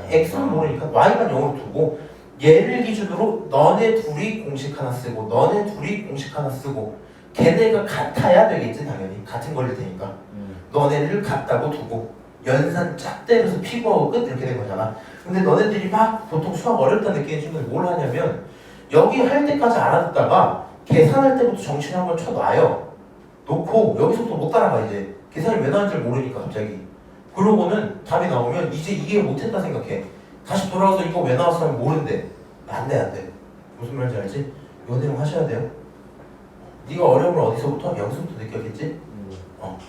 X는 모르니까 Y만 0으로 두고, 얘를 기준으로 너네 둘이 공식 하나 쓰고 너네 둘이 공식 하나 쓰고, 걔네가 같아야 되겠지. 당연히 같은 걸릴 테니까 너네를 같다고 두고 연산 쫙 때려서 P구하고 끝 이렇게 된 거잖아. 근데 너네들이 막 보통 수학 어렵다 느끼는 친구는 뭘 하냐면, 여기 할 때까지 알아듣다가 계산할 때부터 정신 한번 쳐놔요. 놓고 여기서부터 못 따라가. 이제 계산이 왜 나왔는지 모르니까 갑자기. 그러고는 답이 나오면 이제 이해 못했다 생각해. 다시 돌아와서 이거 왜 나왔어 하면 모른대. 안 돼. 무슨 말인지 알지? 요 내용 하셔야 돼요. 네가 어려움을 어디서부터? 여기서부터 느꼈겠지?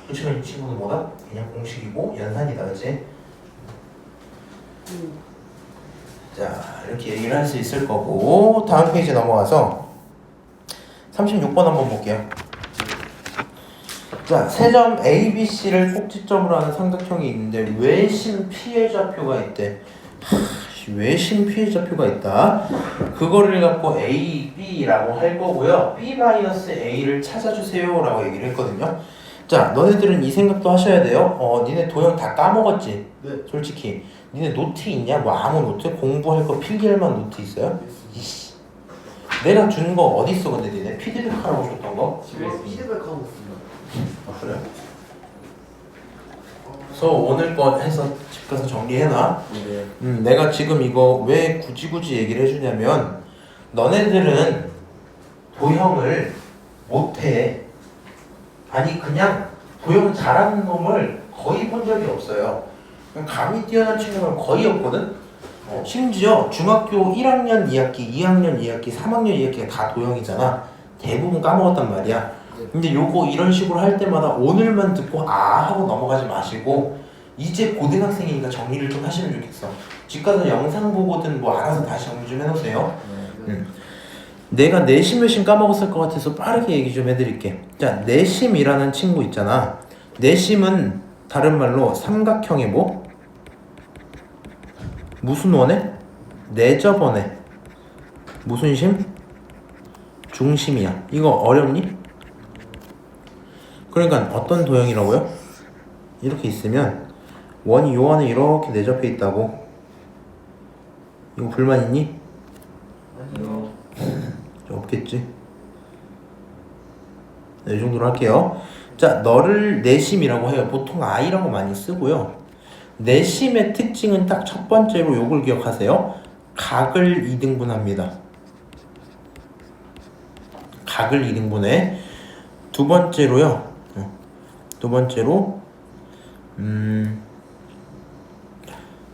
그렇지만 이 친구는 뭐다? 그냥 공식이고 연산이다. 그치? 자, 이렇게 얘기를 할 수 있을 거고, 다음 페이지 넘어가서 36번 한번 볼게요. 자, 세점 ABC를 꼭지점으로 하는 삼각형이 있는데 외심 P의 좌표가 있대. 외심 P의 좌표가 있다. 그거를 갖고 A, B라고 할 거고요. B-A를 찾아주세요 라고 얘기를 했거든요. 자, 너네들은 이 생각도 하셔야 돼요. 니네 도형 다 까먹었지? 네. 솔직히 니네 노트 있냐? 뭐 아무 노트? 공부할 거 필기할 만한 노트 있어요? 이씨, 내가 준 거 어디 있어? 근데 니네 피드백 하라고 줬던 거? 집에 있습니다. 피드백하고 있습니다. 그래요? 그래서 오늘 거 해서 집 가서 정리해놔. 네. 내가 지금 이거 왜 굳이 얘기를 해주냐면, 너네들은 도형을 못해. 아니, 그냥 도형 잘하는 놈을 거의 본 적이 없어요. 감이 뛰어난 친구는 거의 없거든. 심지어 중학교 1학년 2학기, 2학년 2학기, 3학년 2학기가 다 도형이잖아. 대부분 까먹었단 말이야. 근데 요거 이런 식으로 할 때마다 오늘만 듣고 하고 넘어가지 마시고, 이제 고등학생이니까 정리를 좀 하시면 좋겠어. 집 가서 영상 보고든 뭐 알아서 다시 정리 좀 해놓으세요. 내가 내심 외심 까먹었을 것 같아서 빠르게 얘기 좀 해드릴게. 자, 내심이라는 친구 있잖아. 내심은 다른 말로 삼각형의 뭐? 무슨 원에? 내접원에 무슨 심? 중심이야. 이거 어렵니? 그러니까 어떤 도형이라고요? 이렇게 있으면 원이 요 안에 이렇게 내접해 있다고. 이거 불만 있니? 아니요. 없겠지. 네, 이 정도로 할게요. 자, 너를 내심이라고 해요. 보통 I라고 많이 쓰고요. 내심의 특징은 딱 첫 번째로 요걸 기억하세요. 각을 2등분합니다. 각을 2등분해. 두 번째로요. 두 번째로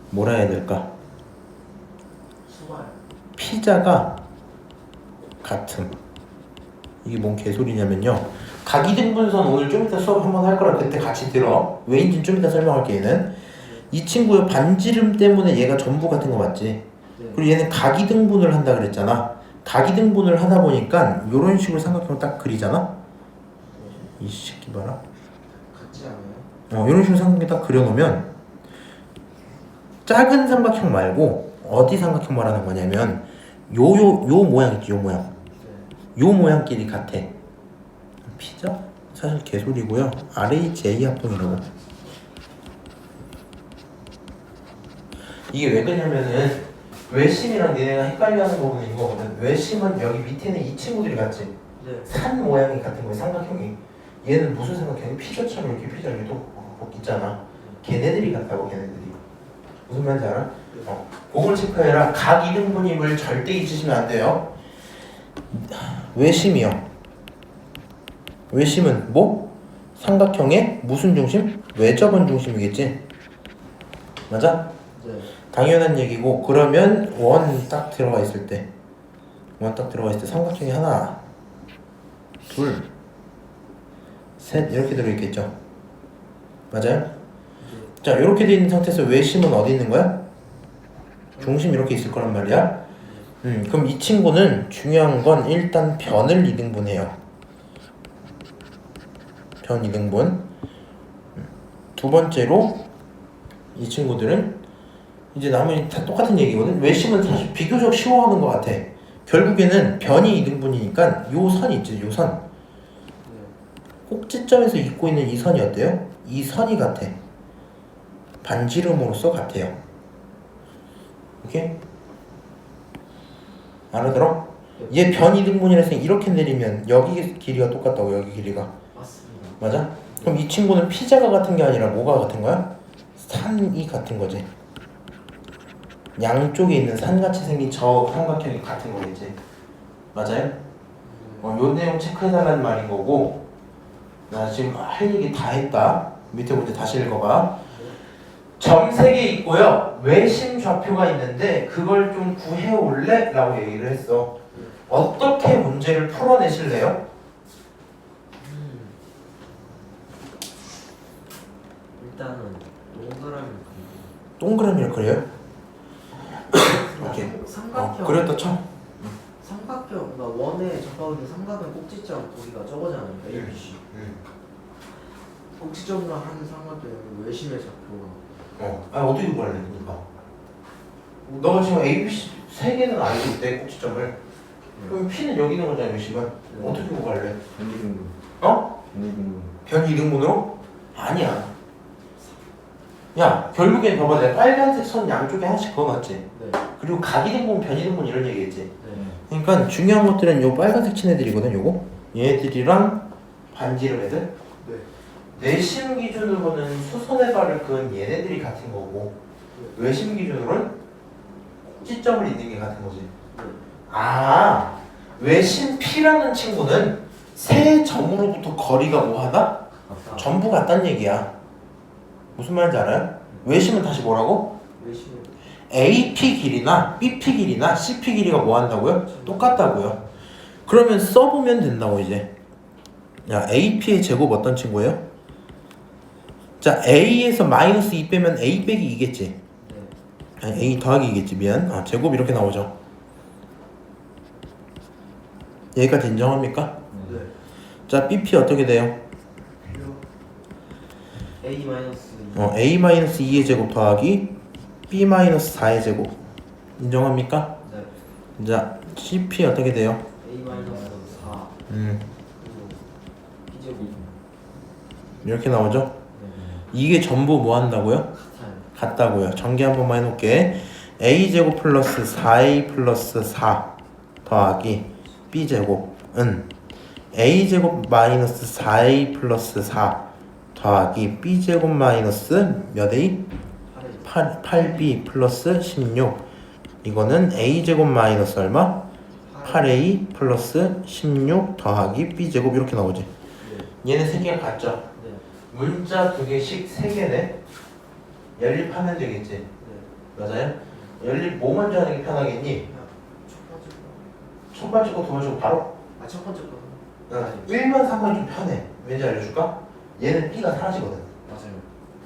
뭐라 해야 될까? 수발. 피자가 같음. 이게 뭔 개소리냐면요. 각이등분선 오늘 좀 이따 수업 한번 할 거라 그때 같이 들어. 왜인지 좀 이따 설명할게. 얘는 이 친구의 반지름 때문에 얘가 전부 같은 거 맞지? 네. 그리고 얘는 각이등분을 한다 그랬잖아. 각이등분을 하다 보니까 이런 식으로 삼각형을 딱 그리잖아. 이 새끼 봐라. 같지 않아요? 이런 식으로 삼각형 딱 그려놓으면 작은 삼각형 말고 어디 삼각형 말하는 거냐면 요 모양 있지, 요 모양. 네. 요 모양끼리 같아. 피자? 사실 개소리고요. RHA 합동이라고. 이게 왜 그러냐면은 외심이랑 얘네가 헷갈려하는 부분은 이거거든. 외심은 여기 밑에는 이 친구들이 같지. 네. 산 모양이 같은 거야, 삼각형이. 얘는 무슨 삼각형이? 피자처럼 이렇게 피자 이렇게 있잖아. 걔네들이 같다고, 걔네들이. 무슨 말인지 알아? 그걸 체크해라. 각 이등분임을 절대 잊으시면 안 돼요. 외심이요. 외심은 뭐? 삼각형의 무슨 중심? 외접은 중심이겠지. 맞아? 네. 당연한 얘기고. 그러면 원 딱 들어가 있을 때 삼각형이 하나, 둘, 셋 이렇게 들어있겠죠. 맞아요? 자, 이렇게 돼 있는 상태에서 외심은 어디 있는 거야? 중심 이렇게 있을 거란 말이야. 그럼 이 친구는 중요한 건 일단 변을 이등분해요. 변 이등분. 두 번째로 이 친구들은 이제 나머지 다 똑같은 얘기거든. 외심은 사실 비교적 쉬워하는 것 같아. 결국에는 변이 이등분이니까 요 선 있지, 요 선. 꼭지점에서 잇고 있는 이 선이 어때요? 이 선이 같아. 반지름으로서 같아요. 오케이? 알아들어? 얘 변 이등분이라 했으니 이렇게 내리면 여기 길이가 똑같다고, 여기 길이가. 맞습니다. 맞아? 그럼 이 친구는 피자가 같은 게 아니라 뭐가 같은 거야? 산이 같은 거지. 양쪽에 있는 산같이 생긴 저 삼각형이 같은 거겠지. 맞아요? 요 내용 체크해달라는 말인 거고. 나 지금 할 얘기 다 했다. 밑에 볼 때 다시 읽어봐. 점 3개 있고요. 외심 좌표가 있는데 그걸 좀 구해올래? 라고 얘기를 했어. 어떻게 문제를 풀어내실래요? 일단은 동그라미 동그라미를 그려요? 오케이. 삼각형. 그렸다 쳐. 삼각형, 그러니까 원에 접하는 삼각형 꼭지점 거기가 저거잖아요. A, B, C. 꼭지점으로 하는 삼각형 외심의 좌표가. 어떻게 구할래? 그러니까. 너가 지금 A, B, C 3개는 알고 있대, 꼭지점을. 그럼 P는 여기 있는 거잖아, 외심은. 어떻게 구할래? 변이등분. 변이등분. 변 이등분으로? 아니야. 야, 결국엔 봐봐. 내가 빨간색 선 양쪽에 하나씩 그어놨지. 네. 그리고 각이등분, 변이등분 이런 얘기했지. 네. 그러니까 중요한 것들은 요 빨간색 친 애들이거든, 요거. 얘들이랑 반지름 애들. 네. 내심 기준으로는 수선의 발을 그은 얘네들이 같은 거고, 외심 기준으로는 꼭지점을 있는 게 같은 거지. 아, 외심 P라는 친구는 세 점으로부터 거리가 뭐하다? 전부 같다는 얘기야. 무슨 말인지 알아요? 외심은 다시 뭐라고? 외심. AP 길이나 BP 길이나 CP 길이가 뭐 한다고요? 똑같다고요. 그러면 써보면 된다고 이제. 야, AP의 제곱 어떤 친구예요? 자, A에서 마이너스 2 빼면 A 빼기 2겠지. 네. 아니, A 더하기 2겠지. 미안. 제곱 이렇게 나오죠. 여기까지 인정합니까? 네. 자, BP 어떻게 돼요? A 마이너스 A 마이너스 2의 제곱 더하기 B 마이너스 4의 제곱. 인정합니까? 네. 자, CP 어떻게 돼요? A 마이너스 4 그리고 B제곱. 이렇게 나오죠? 네. 이게 전부 뭐 한다고요? 같아요. 같다고요. 전개 한 번만 해놓을게. A제곱 플러스 4A 플러스 4 더하기 B제곱은 A제곱 마이너스 4A 플러스 4 더하기 B제곱 마이너스 몇 A? 8B 플러스 16. 이거는 A제곱 마이너스 얼마? 8A 플러스 16 더하기 B제곱 이렇게 나오지. 얘네 세 개가 같죠? 네. 문자 2개씩 3개네. 연립하면 되겠지. 네. 맞아요? 연립 뭐 먼저 하는 게 편하겠니? 그냥 첫 번째 거. 첫 번째 거, 두 번째 거 바로? 첫 번째 거. 1번, 3번이 좀 편해. 왠지 알려줄까? 얘는 B가 사라지거든. 맞아요.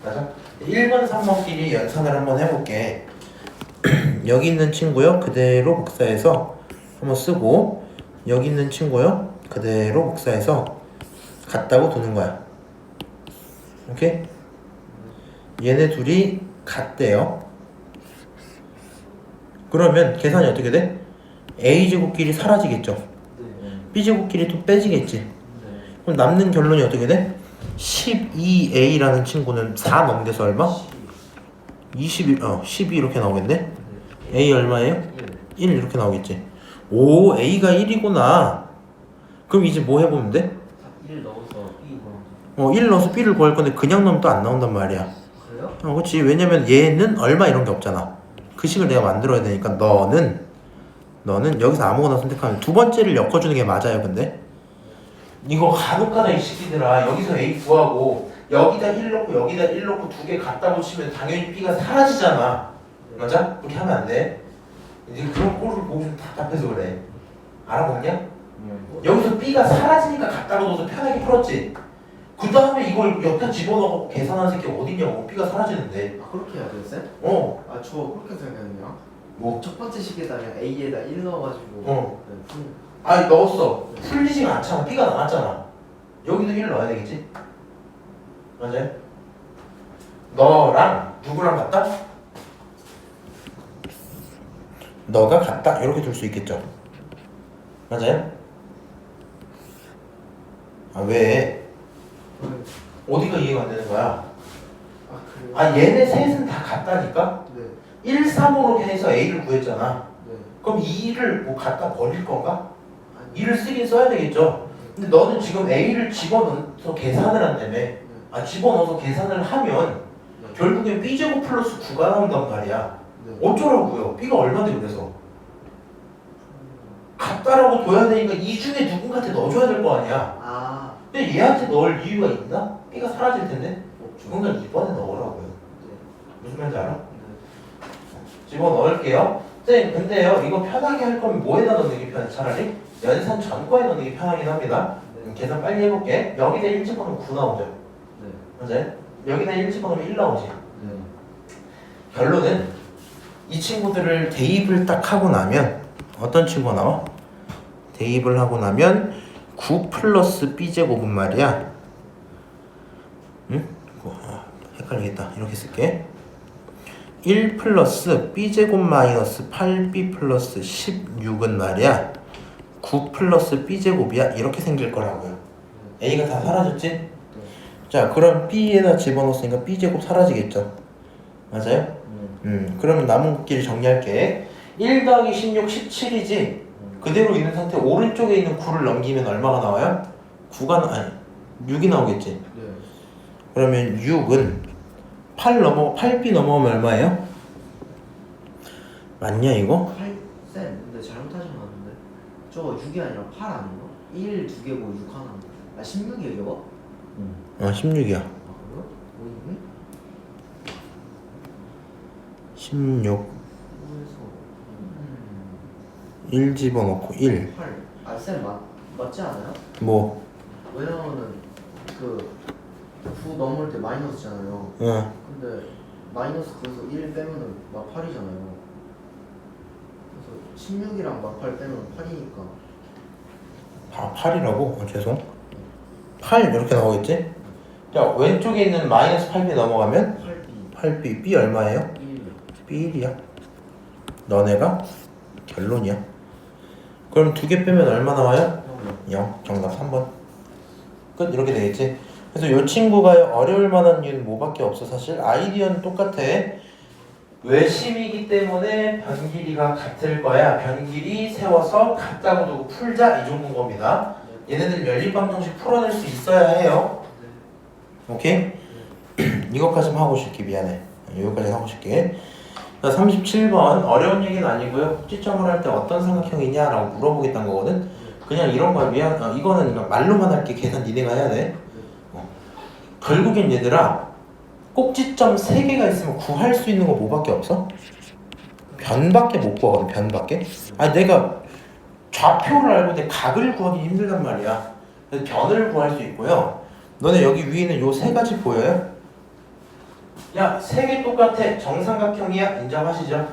맞아? 1번, 3번끼리 연산을 한번 해볼게. 여기 있는 친구요 그대로 복사해서 한번 쓰고, 여기 있는 친구요 그대로 복사해서 같다고 두는 거야. 오케이? 얘네 둘이 같대요. 그러면 계산이 어떻게 돼? A제곱끼리 사라지겠죠. 네. B제곱끼리 또 빼지겠지. 네. 그럼 남는 결론이 어떻게 돼? 12A라는 친구는 4 넘겨서 얼마? 12 이렇게 나오겠네? A 얼마예요? 1 이렇게 나오겠지. 오, A가 1이구나. 그럼 이제 뭐 해보면 돼? 1 넣어서 B 넣어서. 1 넣어서 B를 구할 건데 그냥 넣으면 또 안 나온단 말이야. 그래요? 그렇지. 왜냐면 얘는 얼마 이런 게 없잖아. 그 식을 내가 만들어야 되니까 너는 여기서 아무거나 선택하면 두 번째를 엮어주는 게 맞아요. 근데 이거 간혹가다 이 새끼들아, 여기서 A 구하고 여기다 1 넣고 여기다 1 넣고 두 개 갖다 붙이면 당연히 B가 사라지잖아. 맞아? 그렇게 하면 안 돼. 이제 그런 꼴을 보고 좀 답답해서 그래. 알아보냐? 여기서 B가 사라지니까 갖다가 넣어서 편하게 풀었지. 그 다음에 이걸 여기다 집어넣고 계산하는 새끼 어딨냐고. B가 사라지는데. 아 그렇게 해야 돼요, 쌤? 저 그렇게 생각했네요. 뭐? 첫 번째 식에다 그냥 A에다 1 넣어가지고. 네, 넣었어. 풀리지가 않잖아. B가 나왔잖아. 여기도 1 넣어야 되겠지? 맞아요? 너랑 누구랑 같다? 너가 같다. 이렇게 둘 수 있겠죠? 맞아요? 왜? 어디가 이해가 안 되는 거야? 그래요? 얘네 셋은 다 같다니까? 네. 1, 3으로 해서 A를 구했잖아. 네. 그럼 2를 뭐 갖다 버릴 건가? 아니, 2를 쓰긴 써야 되겠죠. 근데 너는 지금 A를 집어넣어서 계산을 한다며. 집어넣어서 계산을 하면 네. 결국엔 B제곱 플러스 9가 나온단 말이야. 네. 어쩌라고요? B가 얼마인데 그래서? 같다라고 둬야 되니까 이 중에 누군가한테 넣어줘야 될 거 아니야. 근데 얘한테 넣을 이유가 있나? B가 사라질 텐데? 없죠. 그러니까 이번에 넣으라고요. 네. 무슨 말인지 알아? 네. 집어넣을게요. 쌤, 근데요, 이거 편하게 할 거면 뭐에다 넣는 게 편해? 차라리? 연산 전과에 넣는 게 편하긴 합니다. 계산 빨리 해볼게. 여기다 1 집어넣으면 9 나오죠. 네. 맞아요? 여기다 1 집어넣으면 1 나오지. 네. 결론은 이 친구들을 대입을 딱 하고 나면 어떤 친구가 나와? 대입을 하고 나면 9 플러스 B제곱은 말이야. 응? 헷갈리겠다. 이렇게 쓸게. 1 플러스 B제곱 마이너스 8B 플러스 16은 말이야 9 플러스 B제곱이야. 이렇게 생길 거라고요. A가 다 사라졌지? 자, 그럼 B에다 집어넣었으니까 B제곱 사라지겠죠? 맞아요? 그러면 남은 것끼리 정리할게. 1 더하기 16, 17이지? 그대로 있는 상태 오른쪽에 있는 9를 넘기면 얼마가 나와요? 6이 나오겠지? 네. 그러면 6은 8B 넘어가면 얼마예요? 맞냐 이거? 8, 쌤, 근데 잘못하신 것 같은데. 저거 6이 아니라 8 아닌가? 1 2개고 6 하나. 16이에요, 저거? 16이야. 그래요? 뭐니? 16 그래서 1 집어넣고 1 8. 쌤 맞지 않아요? 뭐? 왜냐면은 9 넘을 때 마이너스잖아요. 근데 마이너스 그래서 1 빼면은 막 8이잖아요. 그래서 16이랑 막 8 빼면 8이니까. 8이라고? 죄송. 8 이렇게 나오겠지? 자, 왼쪽에 있는 마이너스 8B 넘어가면 8B. B 얼마예요? 1. B 1이야. 너네가 결론이야. 그럼 2개 빼면 얼마 나와요? 0. 정답 3번. 끝. 이렇게 되겠지? 그래서 이 친구가 어려울 만한 이유는 뭐밖에 없어. 사실 아이디어는 똑같아. 외심이기 때문에 변 길이가 같을 거야. 변 길이 세워서 같다고 두고 풀자. 이 정도인 겁니다. 얘네들 연립방정식 풀어낼 수 있어야 해요. 오케이? 이것까지만 하고 쉴게. 미안해. 여기까지 하고 쉴게. 자, 37번 어려운 얘기는 아니고요. 꼭지점을 할 때 어떤 삼각형이냐 라고 물어보겠다는 거거든. 그냥 이런 거야. 이거는 말로만 할게. 계산 니네가 해야 돼. 결국엔 얘들아 꼭지점 3개가 있으면 구할 수 있는 거 뭐밖에 없어? 변밖에 못 구하거든. 변밖에. 아 내가 좌표를 알고 내 각을 구하기 힘들단 말이야. 그래서 변을 구할 수 있고요. 너네 여기 위에는 요 3가지 보여요? 야 3개 똑같아. 정삼각형이야. 인정하시죠?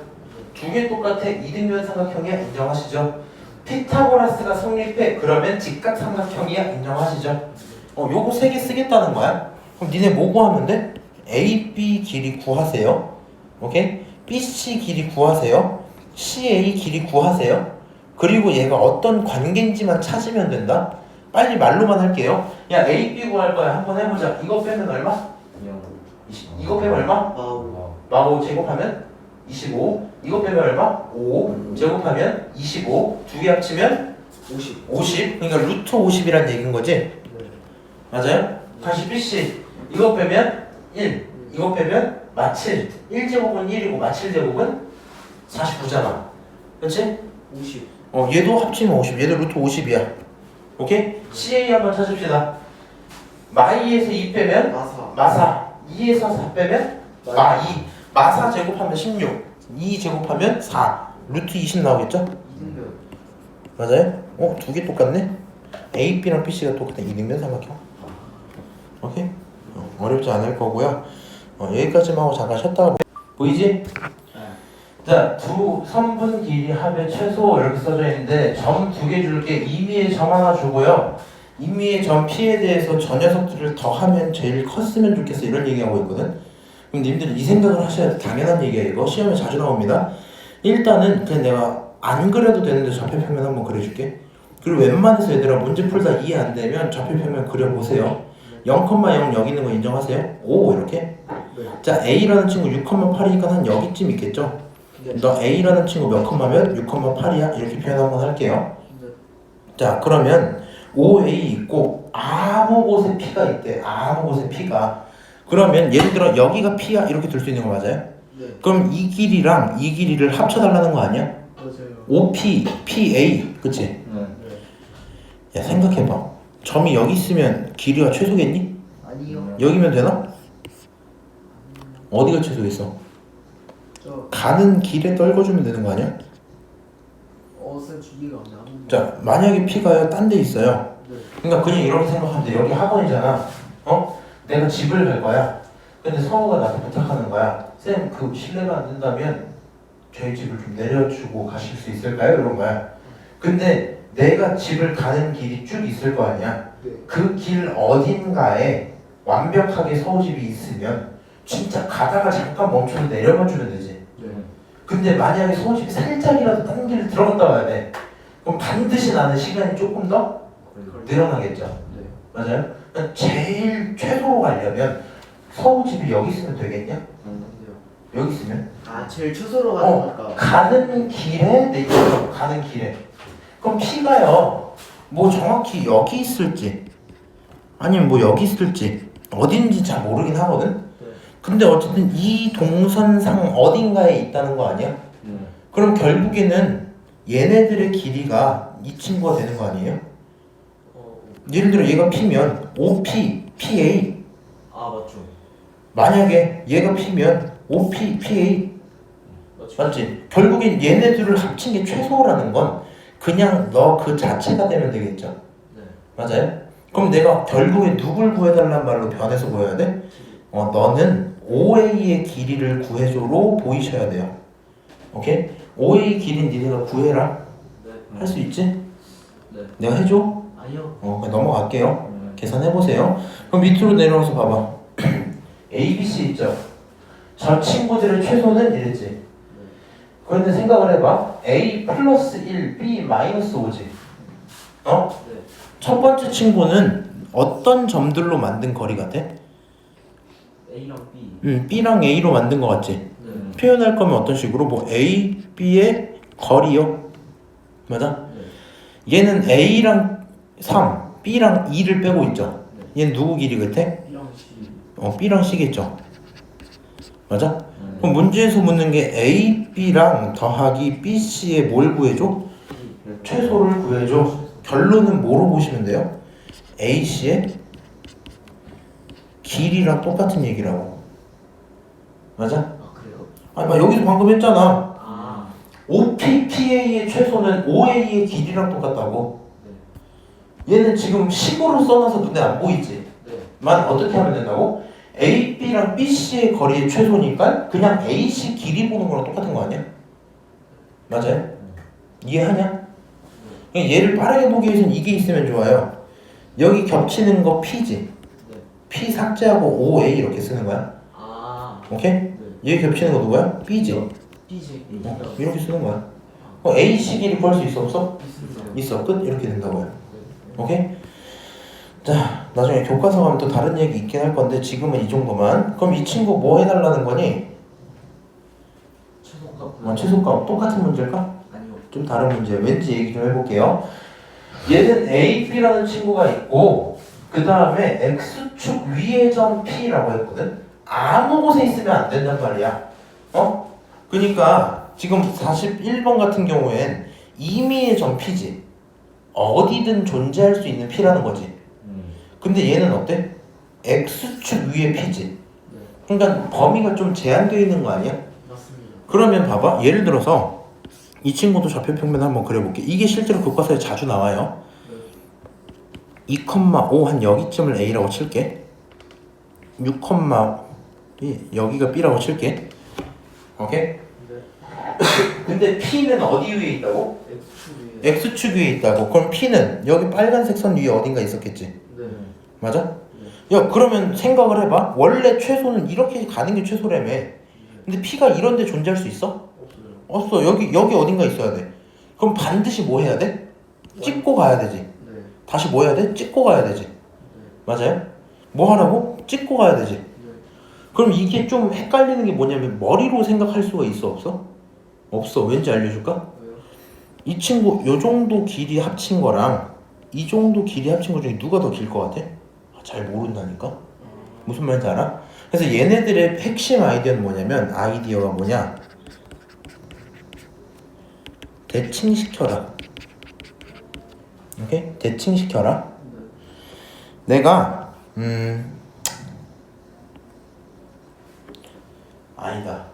2개 똑같아. 이등변 삼각형이야. 인정하시죠? 피타고라스가 성립해. 그러면 직각삼각형이야. 인정하시죠? 요거 3개 쓰겠다는 거야. 그럼 니네 뭐 구하면 돼? AB 길이 구하세요. 오케이? BC 길이 구하세요. CA 길이 구하세요. 그리고 얘가 어떤 관계인지만 찾으면 된다. 빨리 말로만 할게요. 야 AB 구할 거야. 한번 해보자. 이거 빼면 얼마? 이거 빼면 얼마? 아우. 마오 제곱하면 25. 이거 빼면 얼마? 5 제곱하면 25. 두 개 합치면 50. 그러니까 루트 50이란 얘기인 거지? 네. 맞아요? 다시 BC. 이거 빼면 1. 이거 빼면 마7. 1제곱은 1이고 마7제곱은 49잖아. 그렇지? 50. 얘도 합치면 50. 얘도 루트 50이야. 오케이? CA 한번 찾읍시다. 마2에서 2 빼면 마사. 마4. 2에서 4 빼면 마2. 마4 제곱하면 16. 2 제곱하면 4. 루트 20 나오겠죠? 이등변. 맞아요? 두 개 똑같네? A, B랑 BC가 똑같은 이등변 삼각형. 오케이? 어렵지 않을 거고요. 여기까지만 하고 잠깐 쉬었다가 보이지? 자, 두 선분 길이 합의 최소 이렇게 써져 있는데 점 2개 줄게. 임의의 점 하나 주고요. 임의의 점 P에 대해서 저 녀석들을 더하면 제일 컸으면 좋겠어. 이런 얘기하고 있거든. 그럼 님들은 이 생각을 하셔야 돼. 당연한 얘기야 이거. 시험에 자주 나옵니다. 일단은 그냥 내가 안 그려도 되는데 좌표평면 한번 그려줄게. 그리고 웬만해서 얘들아 문제 풀다 이해 안 되면 좌표평면 그려보세요. 0,0 여기 있는 거 인정하세요? 5 이렇게. 네. 자 A라는 친구 6,8이니까 한 여기쯤 있겠죠? 네. 너 A라는 친구 몇 컴마면 6,8이야? 이렇게 표현 한번 할게요. 네. 자 그러면 OA 있고 아무 곳에 P가 있대. 아무 곳에 P가. 그러면 예를 들어 여기가 P야 이렇게 들 수 있는 거 맞아요? 네. 그럼 이 길이랑 이 길이를 합쳐달라는 거 아니야? 맞아요. OP, PA 그치? 네. 야 생각해봐. 점이 여기 있으면 길이가 최소겠니? 아니요. 여기면 되나? 어디가 최소겠어? 저 가는 길에 떨궈주면 되는 거 아니야? 쌤 주기가 없네. 아무. 자 만약에 P가 딴 데 있어요. 네. 그러니까 그냥 이렇게 생각하면 돼. 여기 학원이잖아. 내가 집을 갈 거야. 근데 성우가 나한테 부탁하는 거야. 쌤, 그 실례가 안 된다면 저희 집을 좀 내려주고 가실 수 있을까요? 이런 거야. 근데 내가 집을 가는 길이 쭉 있을 거 아니야. 네. 그 길 어딘가에 완벽하게 서울집이 있으면 진짜 가다가 잠깐 멈춰서 내려만 주면 되지. 네. 근데 만약에 서울집이 살짝이라도 딴 길을 들어갔다 와야 돼. 그럼 반드시 나는 시간이 조금 더 늘어나겠죠. 네. 맞아요? 그러니까 제일 최소로 가려면 서울집이 여기 있으면 되겠냐? 여기 있으면? 아 제일 최소로 가는 거니까. 가는 길에 내 입장 가는 길에. 그럼 P가요. 뭐 정확히 여기 있을지 아니면 뭐 여기 있을지 어딘지 잘 모르긴 하거든. 네. 근데 어쨌든 이 동선상 어딘가에 있다는 거 아니야? 그럼 결국에는 얘네들의 길이가 이 친구가 되는 거 아니에요? 예를 들어 얘가 P면 OP, PA. 아 맞죠. 만약에 얘가 P면 OP, PA. 맞죠. 맞지? 결국엔 얘네들을 합친 게 최소라는 건 그냥 너 그 자체가 되면 되겠죠? 네. 맞아요? 그럼 내가 결국에 누굴 구해달라는 말로 변해서 보여야 돼? 너는 OA의 길이를 구해줘로 보이셔야 돼요. 오케이? OA 길이는 니네가 구해라. 네. 할 수 있지? 네. 내가 해줘? 아니요. 그냥 넘어갈게요. 계산해보세요. 그럼 밑으로 내려와서 봐봐. A, B, C 있죠? 저 친구들의 최소는 이랬지. 그런데 생각을 해봐. A 플러스 1, B 마이너스 5지. 네. 첫 번째 친구는 어떤 점들로 만든 거리 같아? A랑 B. B랑 A로 만든 거 같지? 네. 표현할 거면 어떤 식으로? 뭐 A, B의 거리요? 맞아? 네. 얘는 A랑 3, B랑 2를 빼고 있죠? 얘는 누구 길이 같아? B랑 C. B랑 C겠죠? 맞아? 그럼 문제에서 묻는 게 A, B랑 더하기 B, C의 뭘 구해줘? 최소를 구해줘. 결론은 뭐로 보시면 돼요? A, C의 길이랑 똑같은 얘기라고. 맞아? 아 그래요? 아니 막 여기서 방금 했잖아. 아 5PPA의 최소는 5A의 길이랑 똑같다고. 얘는 지금 식으로 써놔서 눈에 안 보이지. 네. 만 어떻게 하면 된다고? AB랑 BC의 거리의 최소니까 그냥 AC 길이 보는 거랑 똑같은 거 아니야? 맞아요? 이해하냐? 그냥 얘를 빠르게 보기 위해서는 이게 있으면 좋아요. 여기 겹치는 거 P지. 네. P 삭제하고 5A 이렇게 쓰는 거야. 아 오케이? 네. 얘 겹치는 거 누구야? B지. B지. 이렇게 쓰는 거야. AC 길이 구할 수 있어 없어? 있어요. 있어. 끝. 이렇게 된다고요. 네. 오케이? 자, 나중에 교과서 가면 또 다른 얘기 있긴 할 건데 지금은 이 정도만. 그럼 이 친구 뭐 해달라는 거니? 최소값. 최소값 똑같은 문제일까? 아니요. 좀 다른 문제. 왠지 얘기 좀 해볼게요. 얘는 AB라는 친구가 있고 그 다음에 X축 위의 점 P라고 했거든. 아무 곳에 있으면 안 된단 말이야. 그러니까 지금 41번 같은 경우엔 임의의 점 P지. 어디든 존재할 수 있는 P라는 거지. 근데 얘는 어때? X축 위의 P지. 그러니까 범위가 좀 제한되어 있는 거 아니야? 맞습니다. 그러면 봐봐. 예를 들어서 이 친구도 좌표평면 한번 그려볼게. 이게 실제로 교과서에 자주 나와요. 2,5 한 여기쯤을 A라고 칠게. 6, 여기가 B라고 칠게. 오케이? 네. 근데 P는 어디 위에 있다고? X축 위에. X축 위에 있다고. 그럼 P는 여기 빨간색 선 위에 어딘가 있었겠지. 네. 맞아? 야 그러면 생각을 해봐. 원래 최소는 이렇게 가는 게 최소라며. 근데 P가 이런 데 존재할 수 있어? 없어요. 없어. 여기 어딘가 있어야 돼. 그럼 반드시 뭐 해야 돼? 찍고 가야 되지. 네. 다시 뭐 해야 돼? 찍고 가야 되지. 맞아요? 뭐 하라고? 찍고 가야 되지. 네. 그럼 이게 좀 헷갈리는 게 뭐냐면 머리로 생각할 수가 있어 없어? 없어. 왠지 알려줄까? 왜요? 이 친구 요 정도 길이 합친 거랑 이 정도 길이 합친 거 중에 누가 더 길 것 같아? 잘 모른다니까? 무슨 말인지 알아? 그래서 얘네들의 핵심 아이디어는 뭐냐면 아이디어가 뭐냐? 대칭시켜라. 오케이? 대칭시켜라. 내가 아니다.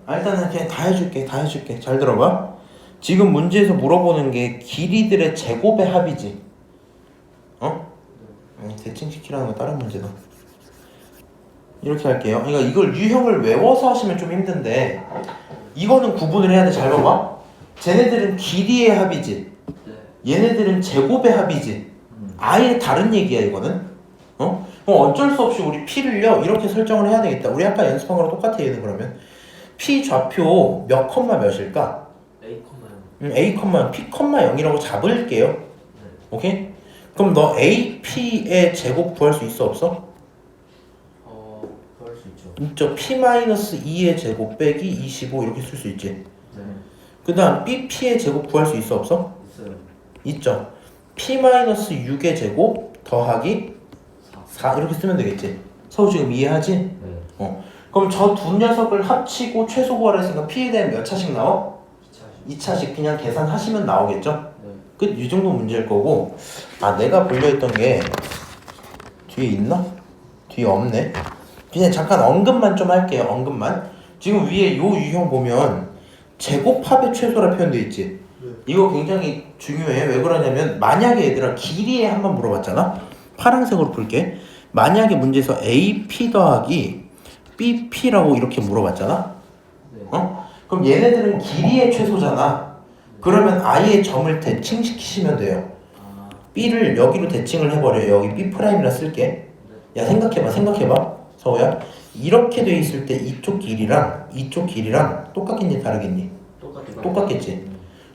일단은 그냥 다 해줄게. 잘 들어봐. 지금 문제에서 물어보는 게 길이들의 제곱의 합이지. 아니, 대칭시키라는 건 다른 문제다. 이렇게 할게요. 그러니까 이걸 유형을 외워서 하시면 좀 힘든데 이거는 구분을 해야 돼. 잘 봐봐. 쟤네들은 길이의 합이지. 얘네들은 제곱의 합이지. 아예 다른 얘기야 이거는. 그럼 어쩔 수 없이 우리 P를요 이렇게 설정을 해야 되겠다. 우리 아까 연습한 거랑 똑같아. 얘는 그러면 P 좌표 몇 컴마 몇일까? A, A, P, 0이라고 잡을게요. 오케이? 그럼 너 AP의 제곱 구할 수 있어 없어? 구할 수 있죠. 있죠. P-2의 제곱 빼기 25 이렇게 쓸 수 있지. 네. 그 다음 BP의 제곱 구할 수 있어 없어? 있어요. 있죠. P-6의 제곱 더하기 4 이렇게 쓰면 되겠지. 서우 지금 이해하지? 네. 그럼 저 두 녀석을 합치고 최소 구하라 했으니까 P에 대한 몇 차씩 나와? 2차식. 2차씩 그냥 계산하시면 나오겠죠? 네. 끝. 이 정도 문제일 거고. 내가 보려했던 게 뒤에 있나? 뒤에 없네. 그냥 잠깐 언급만 좀 할게요. 언급만. 지금 위에 요 유형 보면 제곱합의 최소라 표현되어 있지. 이거 굉장히 중요해. 왜 그러냐면 만약에 얘들아 길이에 한번 물어봤잖아. 파란색으로 풀게. 만약에 문제에서 AP 더하기 BP라고 이렇게 물어봤잖아. 네. 그럼 얘네들은 길이의 최소잖아. 그러면 아예 점을 대칭시키시면 돼요. B를 여기로 대칭을 해버려요. 여기 B'이라 쓸게. 야 생각해봐 서우야. 이렇게 돼 있을 때 이쪽 길이랑 똑같겠니 다르겠니? 똑같겠지.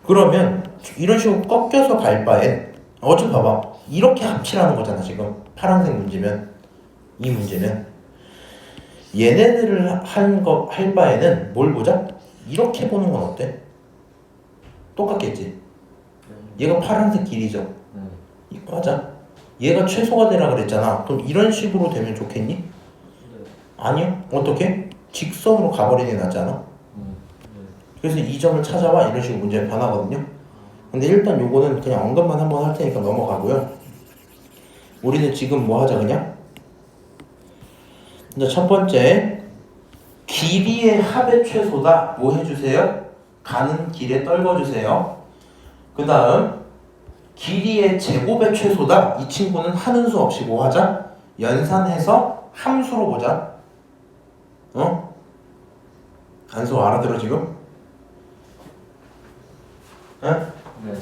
그러면 이런 식으로 꺾여서 갈 바엔 좀 봐봐. 이렇게 합치라는 거잖아 지금. 파란색 문제면 이 문제면 얘네들을 할 바에는 뭘 보자? 이렇게 보는 건 어때? 똑같겠지. 얘가 파란색 길이죠. 맞아. 얘가 최소가 되라 그랬잖아. 그럼 이런 식으로 되면 좋겠니? 아니요. 어떻게? 직선으로 가버리는 게 낫지 않아? 그래서 이 점을 찾아와 이런 식으로 문제가 변하거든요. 근데 일단 요거는 그냥 언급만 한번 할 테니까 넘어가고요. 우리는 지금 뭐 하자 그냥? 이제 첫 번째 길이의 합의 최소다. 뭐 해주세요? 가는 길에 떨궈주세요. 그 다음 길이의 제곱의 최소다. 이 친구는 하는 수 없이 뭐 하자? 연산해서 함수로 보자. 어? 안수 알아들어 지금? 응? 네.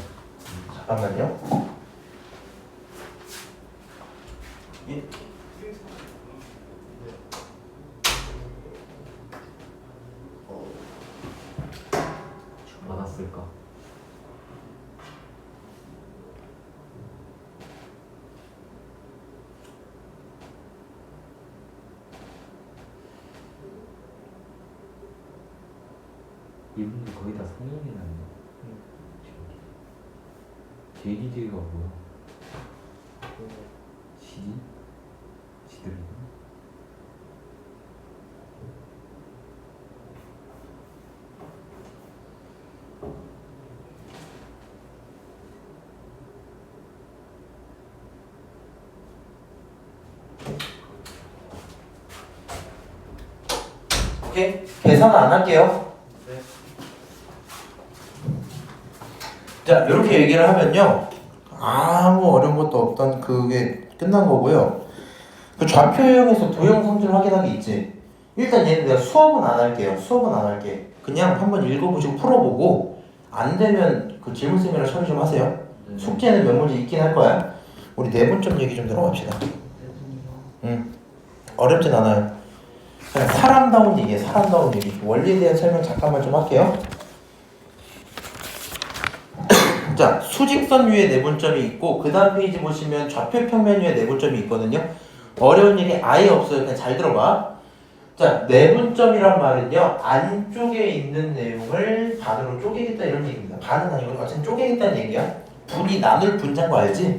잠깐만요. 예? 많았을까? 이분들 거의 다 성인이라네. JDD가 뭐야? CD? 지들이? 오케이? 계산은 안 할게요. 자, 이렇게 얘기를 하면요. 아무 어려운 것도 없던 그게 끝난 거고요. 그 좌표형에서 도형 성질 확인하기 있지. 일단 얘는 내가 수업은 안 할게요. 수업은 안 할게. 그냥 한번 읽어보시고 풀어보고 안 되면 그 질문쌤이랑 처리 좀 하세요. 숙제는 몇 문제 있긴 할 거야. 우리 내분점 얘기 좀 들어갑시다. 어렵진 않아요. 그냥 사람다운 얘기예요. 사람다운 얘기. 원리에 대한 설명 잠깐만 좀 할게요. 자, 수직선 위에 내분점이 있고 그 다음 페이지 보시면 좌표 평면 위에 내분점이 있거든요. 어려운 얘기 아예 없어요. 그냥 잘 들어봐. 자, 내분점이란 말은요, 안쪽에 있는 내용을 반으로 쪼개겠다 이런 얘기입니다. 반은 아니고 어쨌든 쪼개겠다는 얘기야. 분이 나눌 분자인 거 알지?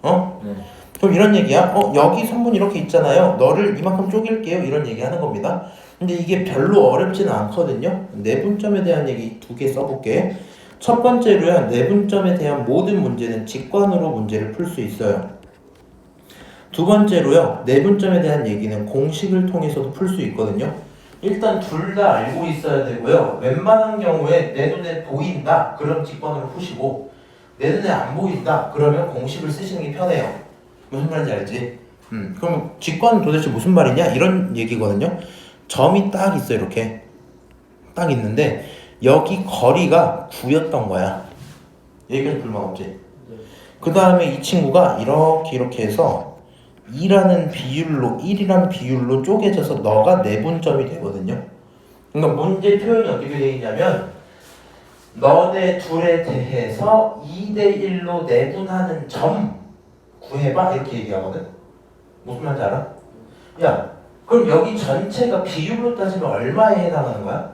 어? 네. 그럼 이런 얘기야. 여기 선분 이렇게 있잖아요. 너를 이만큼 쪼갤게요. 이런 얘기 하는 겁니다. 근데 이게 별로 어렵지는 않거든요. 내분점에 대한 얘기 2개 써볼게. 첫 번째로요, 내분점에 대한 모든 문제는 직관으로 문제를 풀 수 있어요. 두 번째로요, 내분점에 대한 얘기는 공식을 통해서도 풀 수 있거든요. 일단 둘 다 알고 있어야 되고요. 웬만한 경우에 내 눈에 보인다, 그럼 직관으로 푸시고 내 눈에 안 보인다, 그러면 공식을 쓰시는 게 편해요. 무슨 말인지 알지? 그럼 직관은 도대체 무슨 말이냐? 이런 얘기거든요. 점이 딱 있어요. 이렇게 딱 있는데 여기 거리가 9였던 거야. 여기까지 불만 없지? 그 다음에 이 친구가 이렇게 해서 1이라는 비율로 쪼개져서 너가 내분점이 되거든요. 그러니까 문제 표현이 어떻게 되어 있냐면 너네 둘에 대해서 2대1로 내분하는 점 구해봐 이렇게 얘기하거든. 무슨 말인지 알아? 야, 그럼 여기 전체가 비율로 따지면 얼마에 해당하는 거야?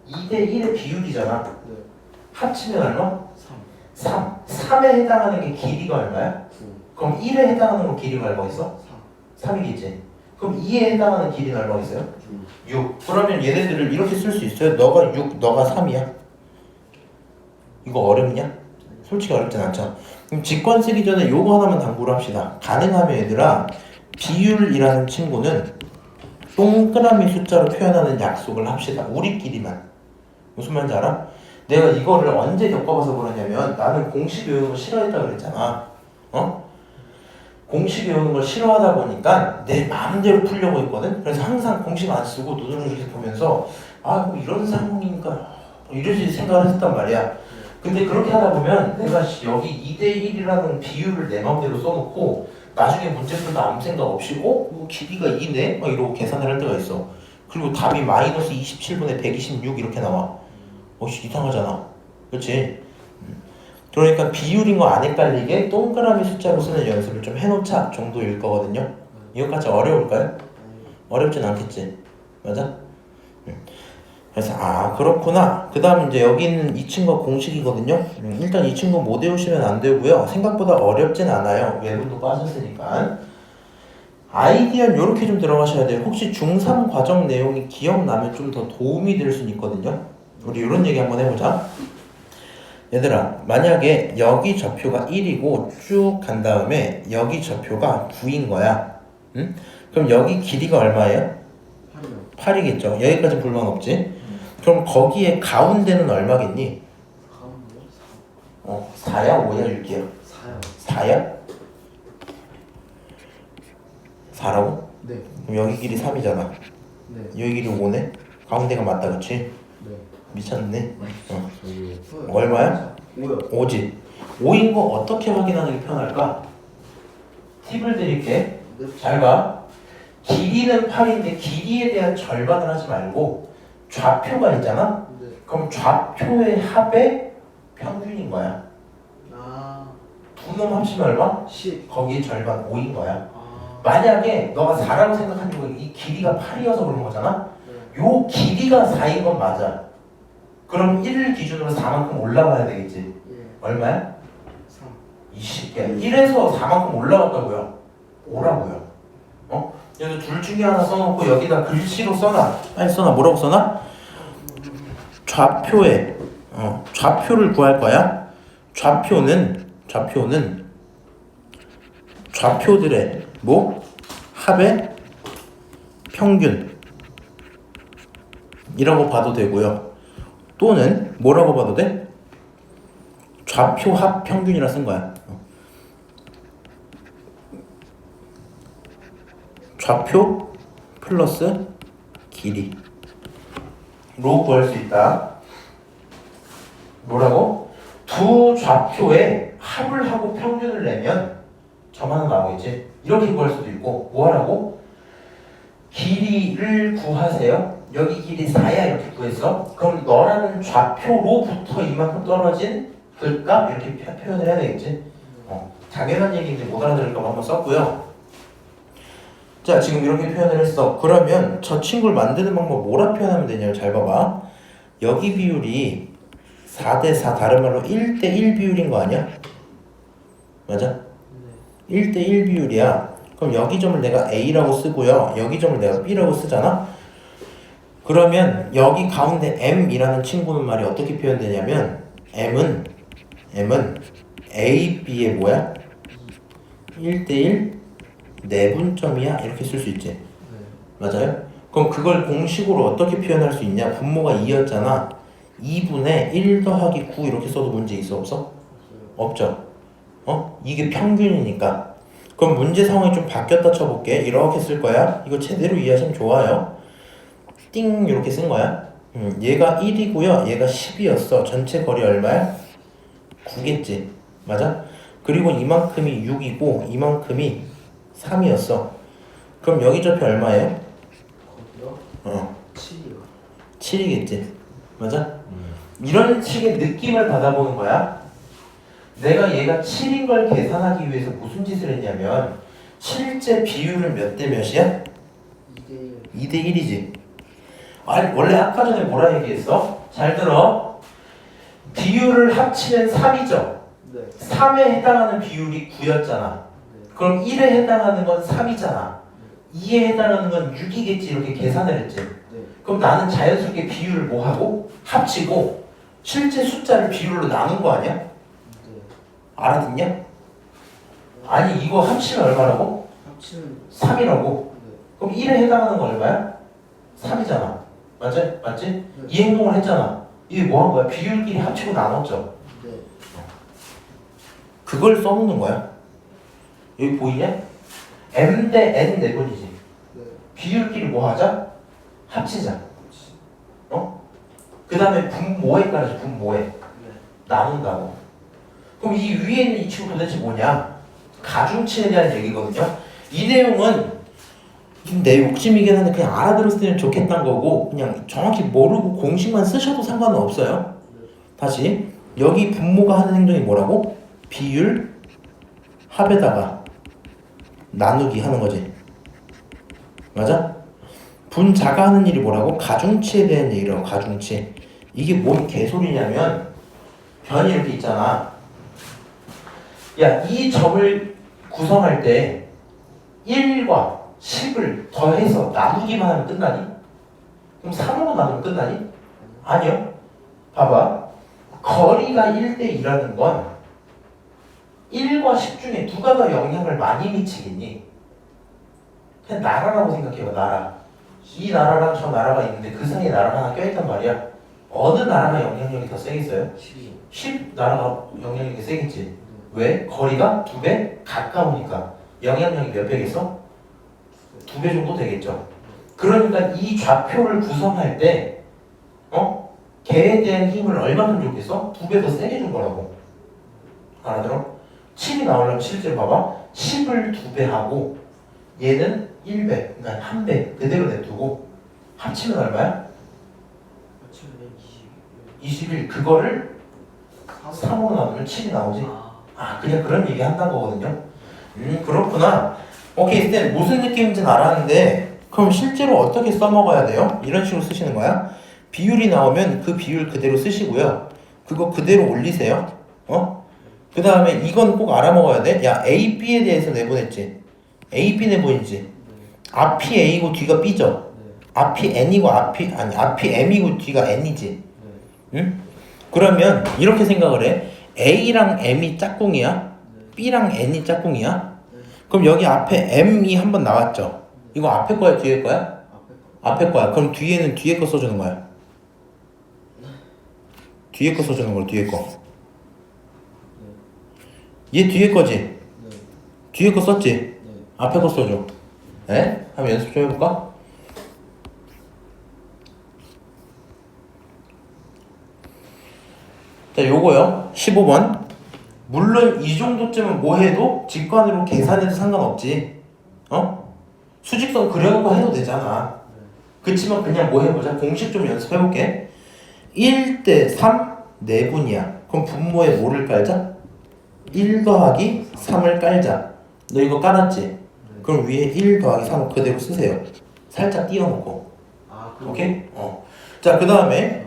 2대1의 비율이잖아. 네. 합치면 얼마? 3. 3. 3에 해당하는 게 길이가 얼마야? 9. 그럼 1에 해당하는 거 길이가 얼마 있어? 3. 3이겠지. 그럼 2에 해당하는 길이는 얼마 있어요? 6. 6. 그러면 얘네들을 이렇게 쓸 수 있어요. 너가 6, 너가 3이야. 이거 어렵냐? 솔직히 어렵진 않죠. 그럼 직관 쓰기 전에 요거 하나만 당부를 합시다. 가능하면 얘들아, 비율이라는 친구는 동그라미 숫자로 표현하는 약속을 합시다. 우리끼리만. 무슨 말인지 알아? 내가 이거를 언제 겪어봐서 그러냐면 나는 공식 외우는 거 싫어했다 그랬잖아. 공식 외우는 걸 싫어하다 보니까 내 마음대로 풀려고 했거든. 그래서 항상 공식 안 쓰고 눈으로 이렇게 보면서 뭐 이런 상황이니까 이러지 생각을 했단 말이야. 근데 그렇게 하다 보면 내가 여기 2대1이라는 비율을 내 마음대로 써놓고 나중에 문제 풀다 아무 생각 없이 이거 길이가 2네? 막 이러고 계산을 할 때가 있어. 그리고 답이 마이너스 27분의 126 이렇게 나와. 이상하잖아. 그렇지? 그러니까 비율인 거 안 헷갈리게 동그라미 숫자로 쓰는 연습을 좀 해놓자 정도일 거거든요. 이것까지 어려울까요? 어렵진 않겠지. 맞아? 그래서 그렇구나. 그 다음 이제 여기는 이 친구가 공식이거든요. 일단 이 친구 못 외우시면 안 되고요. 생각보다 어렵진 않아요. 외분도 빠졌으니까. 아이디어는 이렇게 좀 들어가셔야 돼요. 혹시 중3 과정 내용이 기억나면 좀 더 도움이 될 수는 있거든요. 우리 이런 얘기 한번 해보자. 얘들아, 만약에 여기 좌표가 1이고 쭉 간 다음에 여기 좌표가 9인 거야. 응? 그럼 여기 길이가 얼마예요? 8이요. 8이겠죠. 여기까지 불만 없지? 그럼 거기에 가운데는 얼마겠니? 가운데요? 4야, 5야, 6이야? 4요. 4야? 4라고? 네. 그럼 여기 길이 3이잖아. 네. 여기 길이 5네? 가운데가 맞다, 그치? 네. 미쳤네. 저기 얼마야? 5요. 5지. 5인 거 어떻게 확인하는 게 편할까? 팁을 드릴게. 네. 잘 봐. 길이는 8인데 길이에 대한 절반을 하지 말고 좌표가 있잖아? 네. 그럼 좌표의 합의 평균인 거야. 아. 두 놈 합치면 얼마? 10. 거기에 절반 5인 거야. 아. 만약에 너가 4라고 생각하는 이 길이가 8이어서 그런 거잖아? 네. 요 길이가 4인 건 맞아. 그럼 1을 기준으로 4만큼 올라가야 되겠지. 예. 얼마야? 3. 20개. 1에서 4만큼 올라갔다고요. 5라고요. 그래서 둘 중에 하나 써놓고 여기다 글씨로 써놔. 빨리 써놔. 뭐라고 써놔? 좌표에 좌표를 구할 거야. 좌표는 좌표들의 합의 평균 이라고 봐도 되고요. 또는 뭐라고 봐도 돼? 좌표 합 평균이라 쓴 거야. 좌표 플러스 길이로 구할 수 있다. 뭐라고? 두 좌표의 합을 하고 평균을 내면 점 하나 나오겠지. 이렇게 구할 수도 있고 뭐 하라고? 길이를 구하세요. 여기 길이 4야 이렇게 구했어. 그럼 너라는 좌표로부터 이만큼 떨어진 글값 이렇게 표현을 해야 되겠지. 당연한 얘기인데 못 알아들을까 봐 한번 썼고요. 자, 지금 이렇게 표현을 했어. 그러면 저 친구를 만드는 방법 뭐라 표현하면 되냐면 잘 봐봐. 여기 비율이 4대4 다른 말로 1대1 비율인 거 아니야? 맞아? 1대1 비율이야. 그럼 여기 점을 내가 A라고 쓰고요. 여기 점을 내가 B라고 쓰잖아? 그러면 여기 가운데 M이라는 친구는 말이 어떻게 표현되냐면 M은 A, B의 뭐야? 1대1 내분점이야 이렇게 쓸 수 있지. 네. 맞아요? 그럼 그걸 공식으로 어떻게 표현할 수 있냐? 분모가 2였잖아. 2분의 1 더하기 9 이렇게 써도 문제 있어 없어? 없죠. 이게 평균이니까. 그럼 문제 상황이 좀 바뀌었다 쳐볼게. 이렇게 쓸 거야. 이거 제대로 이해하시면 좋아요. 띵 이렇게 쓴 거야. 얘가 1이고요. 얘가 10이었어. 전체 거리 얼마야? 9겠지. 맞아? 그리고 이만큼이 6이고 이만큼이 3이었어. 그럼 여기 좌표 얼마예요? 거기요? 7이요. 7이겠지. 맞아? 이런 식의 느낌을 받아보는 거야. 내가 얘가 7인 걸 계산하기 위해서 무슨 짓을 했냐면 실제 비율은 몇 대 몇이야? 2대1. 2대 1이지. 아니 원래 아까 전에 뭐라 얘기했어? 잘 들어. 비율을 합치면 3이죠. 네. 3에 해당하는 비율이 9였잖아. 네. 그럼 1에 해당하는 건 3이잖아. 2에 해당하는 건 6이겠지. 이렇게 계산을 했지. 네. 그럼 나는 자연스럽게 비율을 뭐 하고 합치고 실제 숫자를 비율로 나눈 거 아니야? 네. 알아듣냐? 아니 이거 합치면 얼마라고? 합치면 3이라고. 네. 그럼 1에 해당하는 건 얼마야? 3이잖아. 맞지? 맞지? 네. 이 행동을 했잖아. 이게 뭐 한 거야? 비율끼리 합치고 나눴죠. 네. 그걸 써놓는 거야. 여기 보이냐? M 대 N 내분이지. 네. 비율끼리 뭐 하자? 합치자. 그 다음에 분모에 따라서 분모에 네. 나눈다고. 그럼 이 위에 있는 이 친구 도대체 뭐냐? 가중치에 대한 얘기거든요. 이 내용은 내 욕심이긴 한데 그냥 알아들었으면 좋겠다는 거고 그냥 정확히 모르고 공식만 쓰셔도 상관은 없어요. 다시 여기 분모가 하는 행동이 뭐라고? 비율 합에다가 나누기 하는 거지. 맞아? 분자가 하는 일이 뭐라고? 가중치에 대한 얘기라고. 가중치. 이게 뭔 개소리냐면 변이 이렇게 있잖아. 야, 이 점을 구성할 때 1과 10을 더해서 나누기만 하면 끝나니? 그럼 3으로 나누면 끝나니? 아니요. 봐봐. 거리가 1대 2라는 건 1과 10 중에 누가 더 영향을 많이 미치겠니? 그냥 나라라고 생각해요. 나라. 이 나라랑 저 나라가 있는데 그 사이에 나라가 하나 껴있단 말이야. 어느 나라가 영향력이 더 세겠어요? 12. 10 나라가 영향력이 세겠지. 왜? 거리가 2배 가까우니까. 영향력이 몇 배겠어? 2배 정도 되겠죠. 그러니까 이 좌표를 구성할 때 걔에 대한 힘을 얼마큼 줬겠어? 2배 더 세게 준 거라고. 알아들어? 7이 나오려면 실제로 봐봐. 10을 2배 하고 얘는 1배, 그러니까 1배 그대로 냅두고 합치면 얼마야? 맞추면 21. 그거를 3으로 나누면 7이 나오지. 아, 그냥 그런 얘기 한다는 거거든요. 그렇구나. 오케이, 쌤 무슨 느낌인지는 알았는데 그럼 실제로 어떻게 써먹어야 돼요? 이런 식으로 쓰시는 거야? 비율이 나오면 그 비율 그대로 쓰시고요. 그거 그대로 올리세요. 그 다음에 이건 꼭 알아먹어야 돼. 야, A, B에 대해서 내보냈지. A, B 내보이지. 앞이 A고 뒤가 B죠. 앞이 N이고 앞이 M이고 뒤가 N이지. 응? 그러면 이렇게 생각을 해. A랑 M이 짝꿍이야. B랑 N이 짝꿍이야. 그럼 여기 앞에 M이 한번 나왔죠. 이거 앞에 거야, 뒤에 거야? 앞에 거야. 그럼 뒤에는 뒤에 거 써주는 거야. 뒤에 거 써주는 거야, 뒤에 거. 얘 뒤에 거지? 뒤에 거 썼지? 앞에 거 써줘. 에? 한번 연습 좀 해볼까? 자, 요거요. 15번. 물론 이 정도쯤은 뭐 해도 직관으로 계산해도 상관없지. 수직선 그려놓고 해도 되잖아. 그치만 그냥 뭐 해보자. 공식 좀 연습해볼게. 1대 3 4분이야. 그럼 분모에 뭐를 깔자? 1 더하기 3을 깔자. 너 이거 깔았지? 그럼 위에 1 더하기 3을 그대로 쓰세요. 살짝 띄워놓고. 오케이? 자, 그 다음에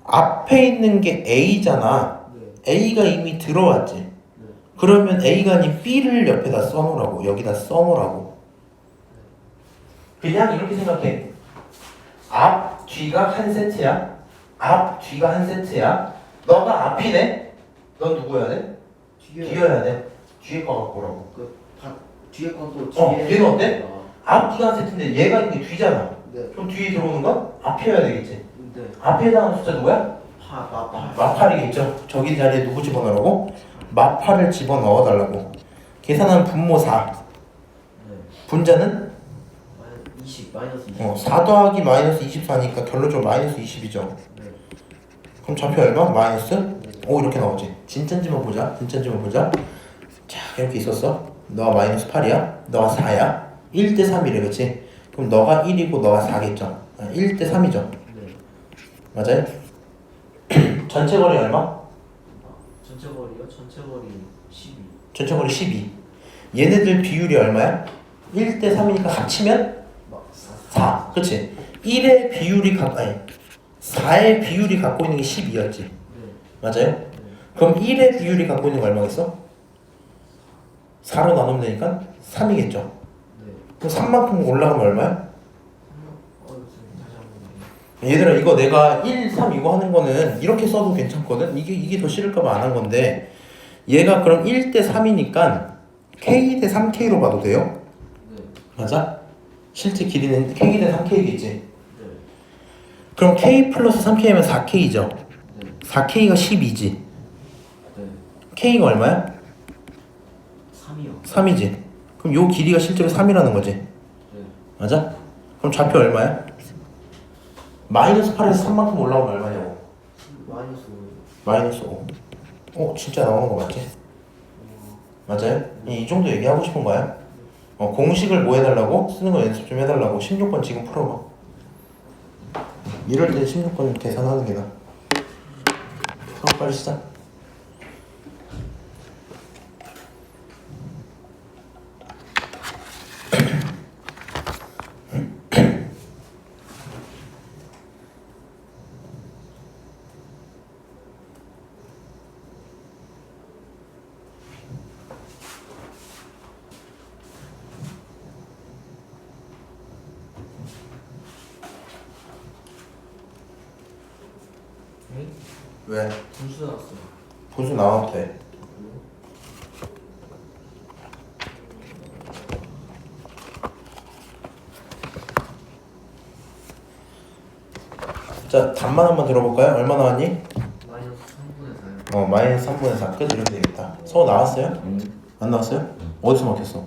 앞에 있는 게 A잖아. A가 이미 들어왔지. 그러면 A가 아닌 B를 옆에다 써놓으라고. 여기다 써놓으라고. 그냥 이렇게 생각해. 앞, 뒤가 한 세트야. 앞, 뒤가 한 세트야. 너가 앞이네? 넌 누구여야 돼? 뒤여야 돼. 뒤에 거 갖고 오라고. 뒤에 건또 뒤에. 얘는 어때? 앞, 뒤가 한 세트인데 얘가 있는 게 뒤잖아. 네. 그럼 뒤에 들어오는 건 앞이어야 되겠지. 네. 앞에 해당하는 숫자 누구야? 마팔. 마팔이겠죠. 저기 자리에 누구 집어넣으라고? 마팔을 집어넣어 달라고. 계산하면 분모 4. 분자는? 20 마이너스 20. 4 더하기 마이너스 24니까 결론적으로 마이너스 20이죠. 그럼 좌표 얼마? 마이너스? 오, 이렇게 나오지. 진짠지만 보자. 진짠지만 보자. 자, 이렇게 있었어. 너가 마이너스 8이야. 너가 4야. 1대 3이래, 그치? 그럼 너가 1이고 너가 4겠죠. 1대 3이죠. 맞아요? 전체 거리 얼마? 전체 거리요? 전체 거리 12. 전체 거리 12. 얘네들 비율이 얼마야? 1대 3이니까 합치면 4. 그치? 1의 비율이 4의 비율이 갖고 있는 게 12였지. 맞아요? 그럼 1의 비율이 갖고 있는 거 얼마겠어? 4로 나누면 되니까 3이겠죠. 그럼 3만큼 올라가면 얼마야? 얘들아, 이거 내가 1, 3 이거 하는 거는 이렇게 써도 괜찮거든? 이게 더 싫을까봐 안 한 건데, 얘가 그럼 1대 3이니까 K 대 3K로 봐도 돼요? 맞아? 실제 길이는 K 대 3K겠지? 그럼 K 플러스 3K면 4K죠? 4K가 12지? K가 얼마야? 3이요. 3이지? 그럼 요 길이가 실제로 3이라는 거지? 맞아? 그럼 좌표 얼마야? 마이너스 8에서 3만큼 올라오면 얼마냐고? 마이너스 5. 마이너스 5. 진짜 나오는 거 맞지? 맞아요? 이 정도 얘기하고 싶은 거야? 공식을 뭐 해달라고? 쓰는 거 연습 좀 해달라고. 16번 지금 풀어봐. 이럴 때 16번 계산하는 게 나아. 수업 빨리 시작. 왜? 분수 나왔어. 분수 나와도 돼. 자, 답만 한번 들어볼까요? 얼마 나왔니? 마이너스 3분의 4요. 마이너스 3분의 4 끝. 이렇게 되겠다. 서울 나왔어요? 안 나왔어요? 어디서 막혔어?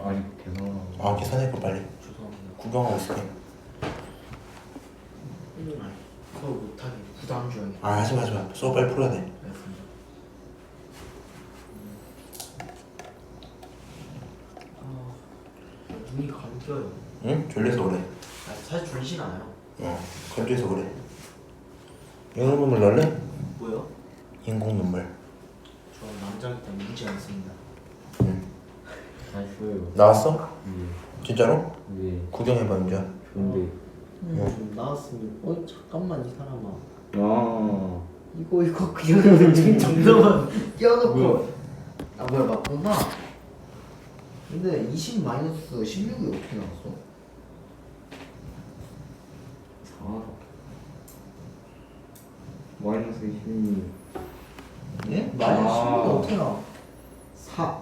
아직 계산. 아, 계산해 그 빨리. 죄송합니다. 구경하고 있을게. 그거 못하게 부담 주영이. 아, 하지마. 수업 빨리 풀어야 돼. 알겠습니다. 눈이 감겨요. 응? 졸려서 그래. 사실 졸리진 않아요. 건조해서 그래. 인공 눈물 넣을래? 뭐요? 인공 눈물. 저는 남자기 때문에 묻지 않습니다. 잘 쉬어요. 나왔어? 네. 진짜로? 네. 구경해봐 이제. 좋은데. 좀 나왔으면 잠깐만 이 사람아. 아. 이거 그냥 지금 정답만 끼워놓고. 뭐야? 아 뭐야 맞구나. 근데 20 마이너스 16이 어떻게 나왔어? 4. 마이너스 26. 예? 마이너스 아. 16이 어떻게 나와? 4.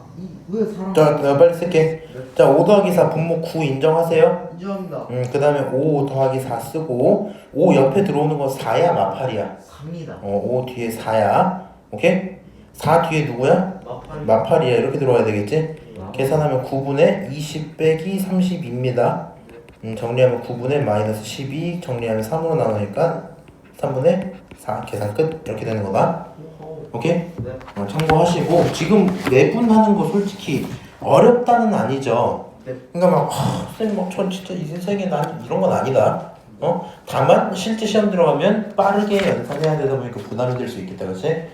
왜 사람? 자, 내가 빨리 쓸게. 자, 5 더하기 4 분모 9 인정하세요? 인정합니다. 그 다음에 5 더하기 4 쓰고 5 옆에 들어오는 건 4야 마팔이야. 3이다. 5 뒤에 4야. 오케이? 4 뒤에 누구야? 마팔. 마팔이야. 이렇게 들어와야 되겠지? 아. 계산하면 9분의 20 빼기 30입니다. 정리하면 9분의 마이너스 12 정리하면 3으로 나누니까 3분의 4 계산 끝. 이렇게 되는 거다. 오케이? 네. 참고하시고 지금 내분하는 거 솔직히 어렵다는 아니죠. 네. 그러니까 막 선생님 전 진짜 이 세상에 난 이런 건 아니다. 다만 실제 시험 들어가면 빠르게 연산해야 되다 보니까 부담이 될 수 있겠다, 그렇지? 네.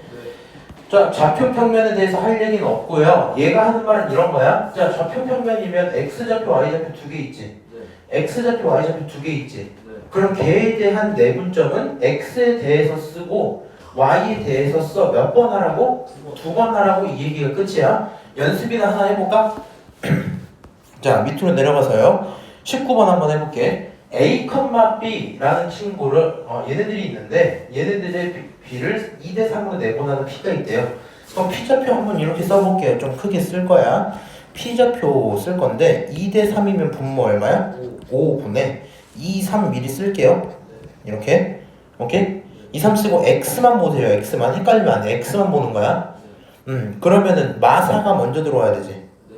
자, 좌표 평면에 대해서 할 얘기는 없고요. 얘가 하는 말은 이런 거야. 자, 좌표 평면이면 x 좌표, y 좌표 두 개 있지. 네. x 좌표, y 좌표 두 개 있지. 네. 그럼 걔에 대한 내분점은 x에 대해서 쓰고 y에 대해서 써. 몇 번 하라고? 2번 하라고. 이 얘기가 끝이야. 연습이나 하나 해볼까? 자, 밑으로 내려가서요. 19번 한번 해볼게. A, B라는 친구를 얘네들이 있는데 얘네들의 B를 2대 3으로 내분하는 P가 있대요. 그럼 P좌표 한번 이렇게 써볼게요. 좀 크게 쓸 거야. P좌표 쓸 건데 2대 3이면 분모 얼마야? 5분의 2, 3 미리 쓸게요. 이렇게. 오케이? 2, 3 쓰고 X만 보세요. X만. 헷갈리면 안 돼. X만 보는 거야. 그러면은 마사가 먼저 들어와야 되지. 네.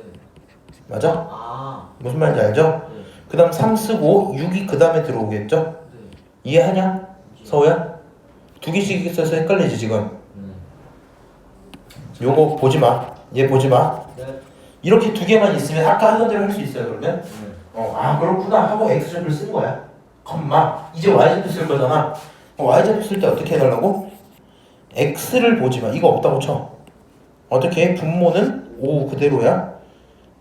맞아? 아. 무슨 말인지 알죠? 네. 그 다음 3 쓰고 6이 그 다음에 들어오겠죠? 네. 이해하냐? 서우야? 두 개씩 있어서 헷갈리지 지금. 요거 보지 마. 얘 보지 마. 네. 이렇게 두 개만 있으면 아까 하던 대로 할 수 있어요. 그러면 네. 아 그렇구나 하고 x좌표를 쓴 거야. 컴마 이제 y좌표 쓸 거잖아. y좌표 쓸 때 어떻게 해달라고? x를 보지 마. 이거 없다고 쳐. 어떻게 해? 분모는 5 그대로야.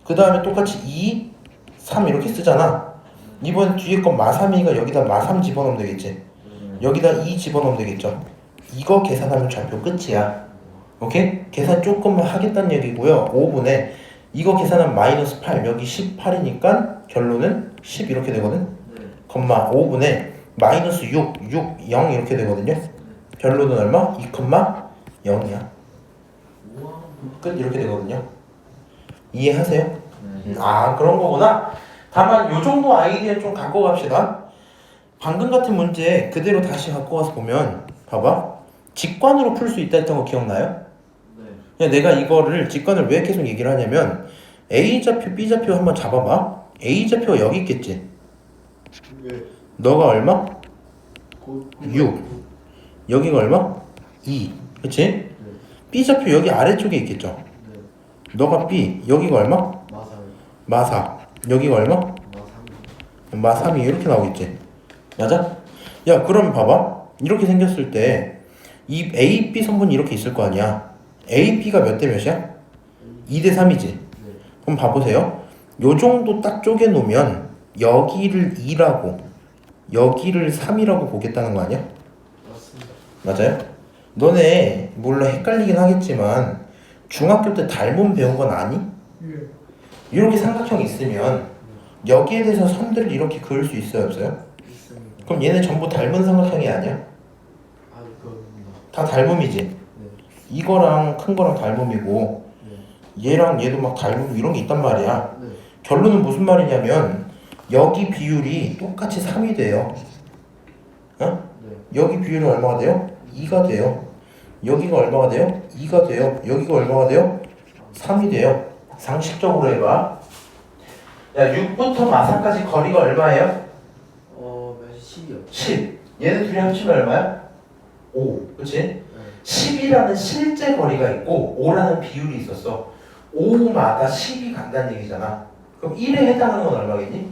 그 다음에 똑같이 2, 3 이렇게 쓰잖아. 이번 뒤에 건 마3이가 여기다 마3 집어넣으면 되겠지. 여기다 2 집어넣으면 되겠죠. 이거 계산하면 좌표 끝이야. 오케이? 계산 조금 하겠다는 얘기고요. 5분의 이거 계산하면 마이너스 8 여기 18이니까 결론은 10 이렇게 되거든. 컴마 5분의 마이너스 6 0 이렇게 되거든요. 결론은 얼마? 2 컴마 0이야. 끝 이렇게 되거든요. 이해하세요? 아 그런 거구나. 다만 요 정도 아이디어 좀 갖고 갑시다. 방금 같은 문제 그대로 다시 갖고 와서 보면 봐봐. 직관으로 풀 수 있다 했던 거 기억나요? 네. 그냥 내가 이거를 직관을 왜 계속 얘기를 하냐면 A좌표, B좌표 한번 잡아봐. A좌표가 여기 있겠지. 네. 너가 얼마? 6. 여기가 얼마? 2. 그치? 네. B좌표 여기 아래쪽에 있겠죠. 네. 너가 B. 여기가 얼마? 마살. 마4. 여기가 얼마? 마삼. 마3이 이렇게 나오겠지. 맞아? 야 그럼 봐봐. 이렇게 생겼을 때 이 A, B 성분이 이렇게 있을 거 아니야. A, B가 몇 대 몇이야? 2대 3이지. 네. 그럼 봐보세요. 요 정도 딱 쪼개놓으면 여기를 2라고 여기를 3이라고 보겠다는 거 아니야? 맞습니다. 맞아요? 너네 물론 헷갈리긴 하겠지만 중학교 때 닮은 배운 건 아니? 이렇게 삼각형이 있으면 여기에 대해서 선들을 이렇게 그을 수 있어요 없어요? 있습니다. 그럼 얘네 전부 닮은 삼각형이 아니야? 아 그겁니다. 다 닮음이지. 네. 이거랑 큰 거랑 닮음이고 네. 얘랑 얘도 막 닮음 이런 게 있단 말이야. 네. 결론은 무슨 말이냐면 여기 비율이 똑같이 3이 돼요. 어? 네. 여기 비율이 얼마가 돼요? 2가 돼요. 여기가 얼마가 돼요? 2가 돼요. 여기가 얼마가 돼요? 3이 돼요. 상식적으로 해봐. 야, 6부터 마사까지 거리가 얼마예요? 몇 10이요. 10. 얘네 둘이 합치면 얼마야? 5. 그치? 네. 10이라는 실제 거리가 있고 5라는 비율이 있었어. 5마다 10이 간다는 얘기잖아. 그럼 1에 해당하는 건 얼마겠니?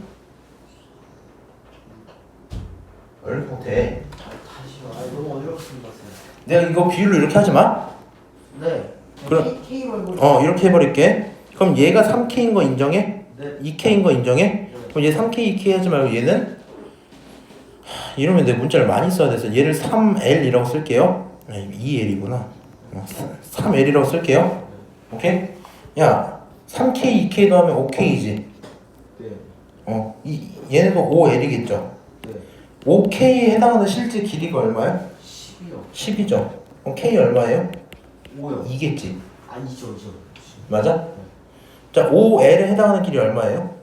얼른 못해. 다시요. 너무 어지럽습니다, 쌤. 내가 이거 비율로 이렇게 하지 마. 네. 그럼- K로 해보죠. 이렇게 해버릴게. 그럼 얘가 3K인 거 인정해? 네. 2K인 거 인정해? 네. 그럼 얘 3K, 2K 하지 말고 얘는 이러면 내 문자를 많이 써야 돼서 얘를 3L이라고 쓸게요. 2L이구나. 3L이라고 쓸게요. 오케이? 야, 3K, 2K 더하면 5K이지. 네. 얘네도 5L이겠죠. 네. 5K에 해당하는 실제 길이가 얼마야? 10이요. 10이죠. 그럼 K 얼마예요? 5요. 2겠지. 아니죠, 이죠. 맞아? 자, 5L에 해당하는 길이 얼마예요?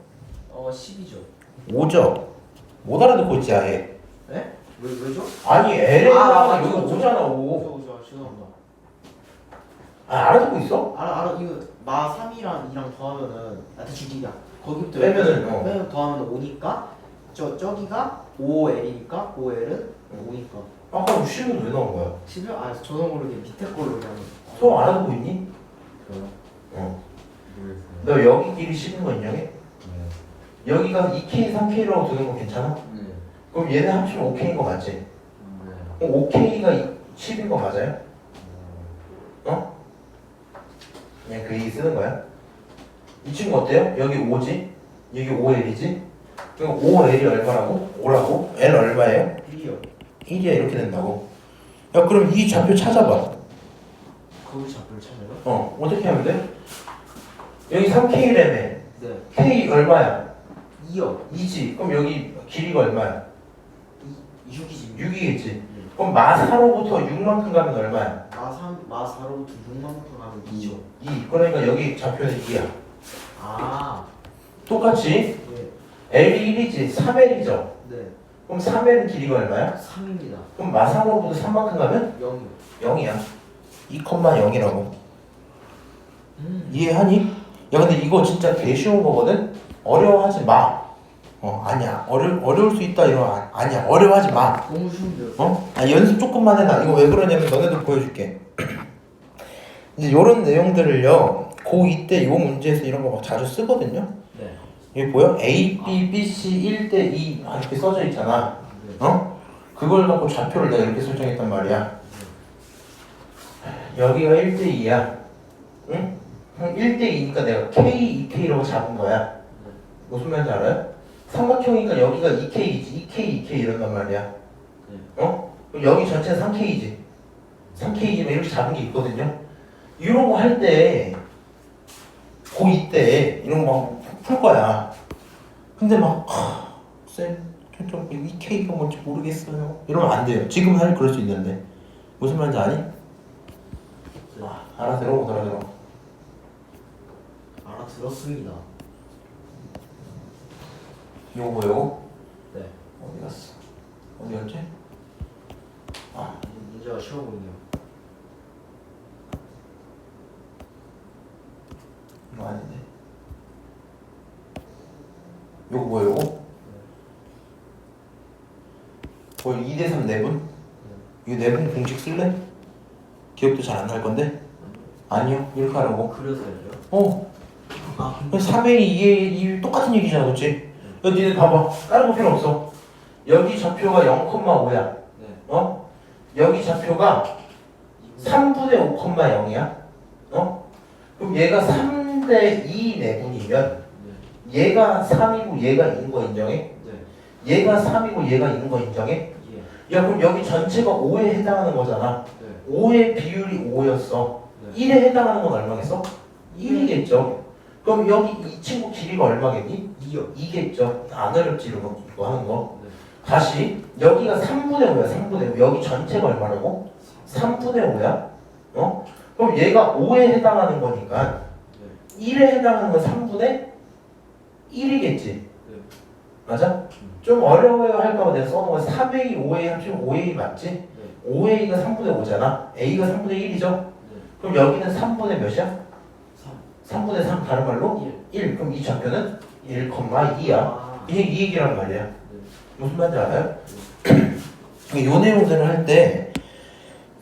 10이죠. 5죠. 못 알아듣고 있지 아예. 네? 왜죠? 아니 L에 해당하는 맞죠, 여기 맞죠. 5잖아 5. 죄송합니다. 알아듣고 있어? 알아, 이거 마 3이랑 2랑 더하면은 대충 기야. 거기부터 빼면은, 빼면 더하면 5니까 저기가 5L이니까 5L은 5니까. 아까 10은 왜 나온 거야? 10을 저도 모르게 밑에 걸로 그냥. 소 알아듣고 있니? 저요? 어. 모르겠어요. 너 여기 길이 10인 거 인정해? 네. 여기가 2K, 3K라고 두는 거 괜찮아? 네. 그럼 얘네 합치면 5K인 거 맞지? 네. 그럼 5K가 10인 거 맞아요? 어? 그냥 그 얘기 쓰는 거야. 이 친구 어때요? 여기 5지? 여기 5L이지? 그럼 5L이 얼마라고? 5라고? L 얼마예요? 1이요. 1이야 이렇게 된다고. 야 그럼 이 좌표 찾아봐. 거기 좌표를 찾아요? 어떻게 하면 돼? 여기 3K라며. 네. K 얼마야? 2요. 2지. 그럼 여기 길이가 얼마야? 6이지. 6이겠지. 그럼 마4로부터 6만큼 가면 얼마야? 마 4로부터 6만큼 가면 2죠. 2. 그러니까 여기 좌표는 2야. 아. 똑같이 네. L이 1이지. 3L이죠. 네. 그럼 3L은 길이가 얼마야? 3입니다. 그럼 마3로부터 3만큼 가면 0이요. 0이야. 2,0이라고. 이해하니? 야 근데 이거 진짜 개 쉬운 거거든? 어려워하지 마. 아니야. 어려울 수 있다 이러 아니야. 어려워하지 마. 너무 쉬운데요? 연습 조금만 해놔. 이거 왜 그러냐면 너네들 보여줄게. 이제 요런 내용들을요. 고2 때 요 문제에서 이런 거 막 자주 쓰거든요. 네. 여기 보여? A, B, B, C 1대 2 이렇게 써져 있잖아. 네. 그걸 갖고 좌표를 내가 이렇게 설정했단 말이야. 여기가 1대 2야. 응? 그럼 1대 2니까 내가 K, 2K라고 잡은 거야. 무슨 말인지 알아요? 삼각형이니까 여기가 2K이지. 2K, 2K 이런단 말이야. 그럼 여기 전체는 3K이지. 3K이지만 이렇게 잡은 게 있거든요. 이런 거 할 때 고2 때 이런 거 막 풀 거야. 근데 막 쌤, 좀 2K가 뭔지 모르겠어요. 이러면 안 돼요. 지금 사실 그럴 수 있는데. 무슨 말인지 아니? 알아들어 못 알아들어? 알아들었습니다. 요거 뭐요? 네. 어디 갔어? 어디였지? 문제가 쉬워 보이네요. 이거 아닌데. 요거 뭐예요? 요거? 뭐 2대3 내분? 이거 내분 공식 쓸래? 기억도 잘 안 날 건데? 아니요. 이렇게 하라고. 그려서요? 아, 3A, 2A 똑같은 얘기잖아, 그렇지? 야, 니네 봐봐. 다른 거 필요 없어. 여기 좌표가 0,5야. 네. 여기 좌표가 3분의 5,0이야. 그럼 얘가 3대 2 내분이면 얘가 3이고 얘가 2인 거 인정해? 네. 얘가 3이고 얘가 2인 거 인정해? 예. 야, 그럼 여기 전체가 5에 해당하는 거잖아. 네. 5의 비율이 5였어. 네. 1에 해당하는 건 얼마겠어? 1이겠죠. 그럼 여기 이 친구 길이가 얼마겠니? 2요. 2겠죠. 안 어렵지 이거 하는 거. 네. 다시 여기가 3분의 5야. 3분의 5. 여기 전체가 얼마라고? 3분의 5야? 그럼 얘가 5에 해당하는 거니까 1에 해당하는 건 3분의 1이겠지? 맞아? 좀 어려워요 할까봐 내가 써놓은 건 3A, 5A 합치면 5A 맞지? 5A가 3분의 5잖아. A가 3분의 1이죠? 그럼 여기는 3분의 몇이야? 3분의 3 다른 말로? 1. 그럼 이 좌표는 1,2야. 이 얘기란 말이야. 무슨 말인지 알아요? 요 내용들을 할 때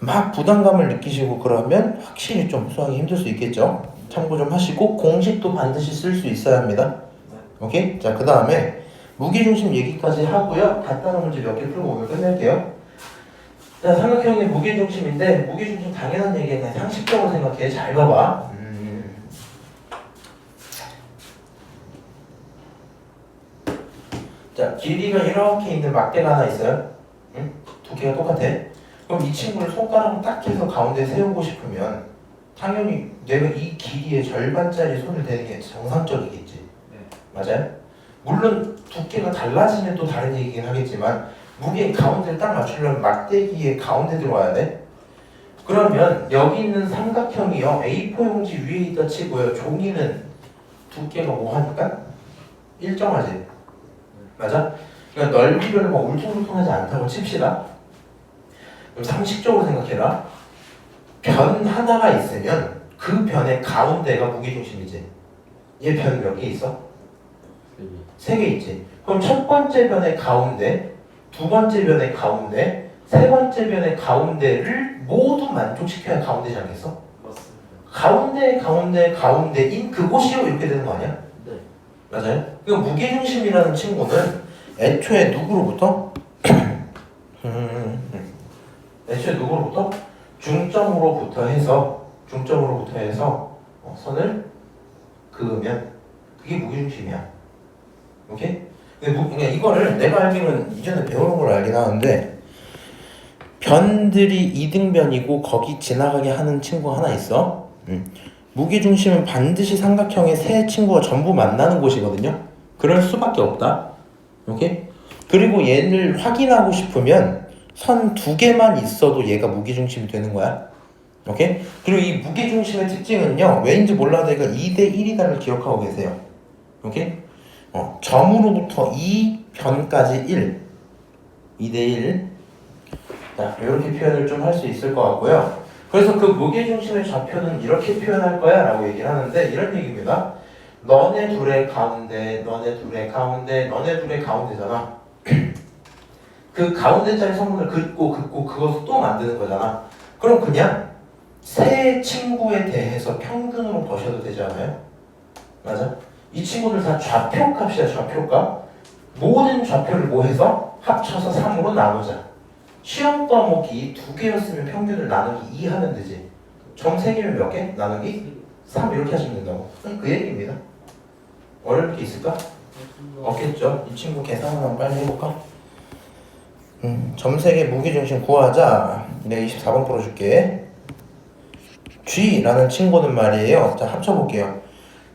막 부담감을 느끼시고 그러면 확실히 좀 수학이 힘들 수 있겠죠? 참고 좀 하시고 공식도 반드시 쓸 수 있어야 합니다. 오케이? 자, 그 다음에 무게중심 얘기까지 하고요. 간단한 문제 몇 개 풀고 오늘 끝낼게요. 자, 삼각형의 무게중심인데 무게중심 당연한 얘기야. 그냥 상식적으로 생각해. 잘 봐봐. 자, 길이가 이렇게 있는 막대가 하나 있어요. 응? 두 개가 똑같아. 그럼 이 친구를 손가락으로 딱 해서 가운데 세우고 싶으면 당연히 내가 이 길이의 절반짜리 손을 대는 게 정상적이겠지. 맞아요? 물론 두께가 달라지면 또 다른 얘기긴 하겠지만 무게 가운데를 딱 맞추려면 막대기의 가운데 들어와야 돼. 그러면 여기 있는 삼각형이요, A4 용지 위에 있다 치고요, 종이는 두께가 뭐 하니까? 일정하지. 맞아? 그러니까 넓이별로 뭐 울퉁불퉁하지 않다고 칩시다. 그럼 상식적으로 생각해라. 변 하나가 있으면 그 변의 가운데가 무게중심이지. 얘 변 몇 개 있어? 3개 있지. 그럼 첫 번째 변의 가운데, 두 번째 변의 가운데, 세 번째 변의 가운데를 모두 만족시켜야 가운데지 않겠어? 맞습니다. 가운데인 그곳이요 이렇게 되는 거 아니야? 네. 맞아요? 그 무게중심이라는 친구는 애초에 누구로부터? 애초에 누구로부터? 중점으로부터 해서 선을 그으면 그게 무게중심이야. 오케이? 근데 그러니까 이거를 내가 알기로는 이전에 배우는 걸 알긴 하는데 변들이 이등변이고 거기 지나가게 하는 친구가 하나 있어. 무게중심은 반드시 삼각형의 세 친구가 전부 만나는 곳이거든요. 그럴 수밖에 없다. 오케이? 그리고 얘를 확인하고 싶으면 선 2개만 있어도 얘가 무게중심이 되는 거야. 오케이? 그리고 이 무게중심의 특징은요, 왜인지 몰라도 얘가 2대 1이다를 기억하고 계세요. 오케이? 점으로부터 2변까지 1. 2대 1. 자, 이렇게 표현을 좀 할 수 있을 것 같고요. 그래서 그 무게중심의 좌표는 이렇게 표현할 거야 라고 얘기를 하는데 이런 얘기입니다. 너네 둘의 가운데, 너네 둘의 가운데잖아. 그 가운데짜리 성분을 긋고 그것을 또 만드는 거잖아. 그럼 그냥 세 친구에 대해서 평균으로 보셔도 되지 않아요? 맞아? 이 친구들 다 좌표값이야. 좌표값. 모든 좌표를 뭐 해서 합쳐서 3으로 나누자. 시험 과목이 2개였으면 평균을 나누기 2 하면 되지. 점 3개면 몇 개? 나누기 3 이렇게 하시면 된다고. 그 얘기입니다. 어려울 게 있을까? 없겠죠. 이 친구 계산 한번 빨리 해볼까? 점 3개 무게중심 구하자. 내가 24번 풀어줄게. G라는 친구는 말이에요. 자, 합쳐볼게요.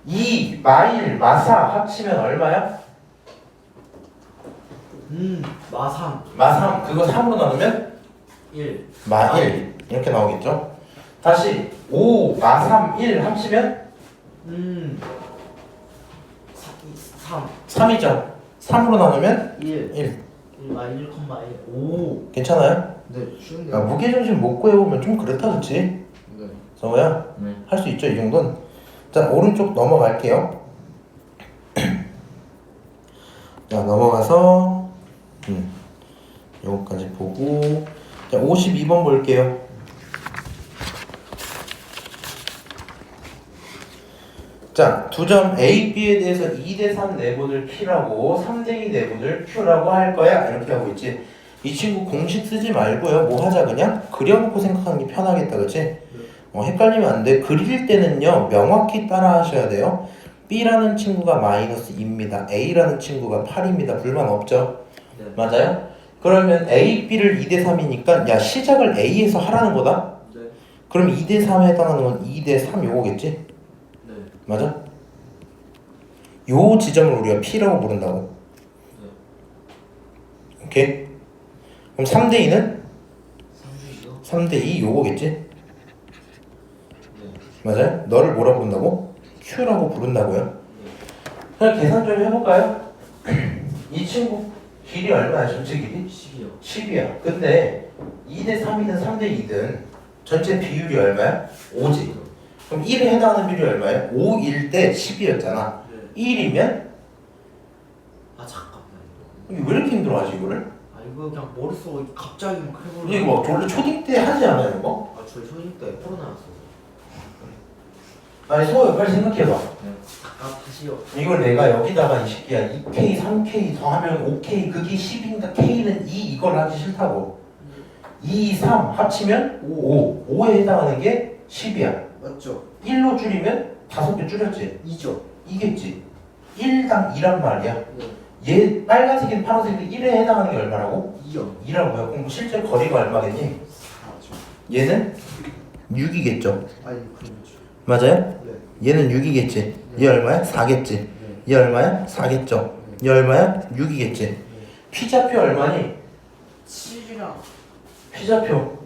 2, 마일, 마사 합치면 얼마야? 마삼. 그거 3으로 나누면 1. 마1 이렇게 나오겠죠? 다시 5, 마3, 1 합치면 3. 3이죠? 3으로 나누면 1. 1 1,1. 오. 괜찮아요? 네, 쉬운데요. 야, 무게중심 못 구해보면 좀 그렇다 그치? 네. 성호야? 네. 할 수 있죠 이 정도는? 자, 오른쪽 넘어갈게요. 자, 넘어가서 요거까지 보고 자, 52번 볼게요. 자, 두 점 A, B에 대해서 2대3 내분을 P라고 3대2 내분을 Q라고 할 거야. 이렇게 하고 있지. 이 친구 공식 쓰지 말고요. 뭐 하자 그냥? 그려놓고 생각하는 게 편하겠다. 그치? 헷갈리면 안 돼. 그릴 때는요. 명확히 따라 하셔야 돼요. B라는 친구가 마이너스 2입니다. A라는 친구가 8입니다. 불만 없죠? 네. 맞아요? 그러면 A, B를 2대3이니까 야 시작을 A에서 하라는 거다? 네. 그럼 2대3에 해당하는 건 2대3 요거겠지? 네. 맞아? 요 지점을 우리가 P라고 부른다고. 오케이? 그럼 3대2는? 3대2 요거겠지? 네. 맞아요? 너를 뭐라 부른다고? Q라고 부른다고요? 그냥 계산 좀 해볼까요? 이 친구 길이 얼마야? 전체 길이? 10이요. 10이야. 근데 2대 3이든 3대 2든 전체 비율이 얼마야? 5지. 그럼 1에 해당하는 비율이 얼마야? 5일 때 10이었잖아. 네. 1이면 아 잠깐만. 이게 왜 이렇게 힘들어하지 이거를? 아 이거 그냥 머릿속에 갑자기 막 해보려. 이거 막 원래 초딩 때 하지 않아요 이거? 아 저희 초딩 때 코로나였어. 아니 소호야 빨리 생각해봐. 아 다시요. 이걸 내가 여기다가 이 새끼야 2K, 3K 더하면 5K 그게 10인가 K는 2 이걸 하기 싫다고. 2, 3 합치면 5. 5에 해당하는 게 10이야. 맞죠? 1로 줄이면 5배 줄였지. 2죠. 이겠지. 1당 2란 말이야. 네. 얘 빨간색인 파란색이 1에 해당하는 게 얼마라고? 2요. 2라고요. 그럼 실제 거리가 얼마겠니? 4죠. 얘는 6이겠죠. 아니 그렇죠. 맞아요? 네. 얘는 6이겠지. 얘 얼마야? 4겠지. 네. 얘 얼마야? 4겠죠. 얘 얼마야? 6이겠지. 네. 피자표 얼마니? 7이랑. 피자표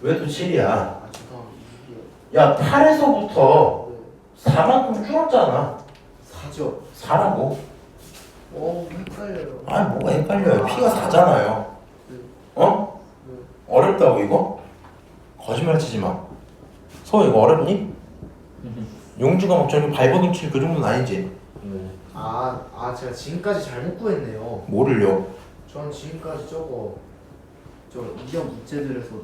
왜 또 7이야? 아 죄송합니다. 야 8에서부터 네. 4만큼 줄었잖아. 4죠. 4라고. 헷갈려요. 아 뭐가 헷갈려요. 피가 4잖아요. 네. 어? 네. 어렵다고 이거? 거짓말 치지 마. 서 이거 어렵니? 용주가 막 저렇게 발버둥 칠 그 정도는 아니지. 아 제가 지금까지 잘못 구했네요. 뭐를요? 전 지금까지 저 이형 문제들에서도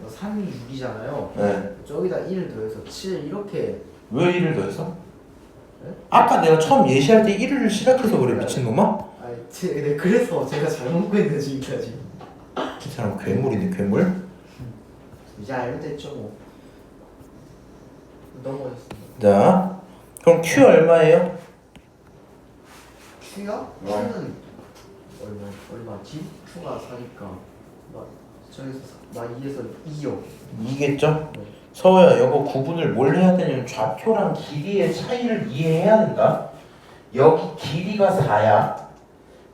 3이 6이잖아요. 네. 저기다 1을 더해서 7 이렇게. 왜 1을 더했어? 네? 아까 내가 처음 예시할 때 1을 시작해서 그래 미친놈아? 네, 그래서 제가 잘못 구했네 지금까지. 이 사람 괴물이네 괴물? 이제 알면 됐죠 뭐. 넘어졌습니다. 자 그럼 Q 얼마예요? Q가? Q는 얼마지? Q가 4니까 저기서 2에서 2요. 2겠죠? 네. 서우야 이거 구분을 뭘 해야 되냐면 좌표랑 길이의 차이를 이해해야 된다. 여기 길이가 4야.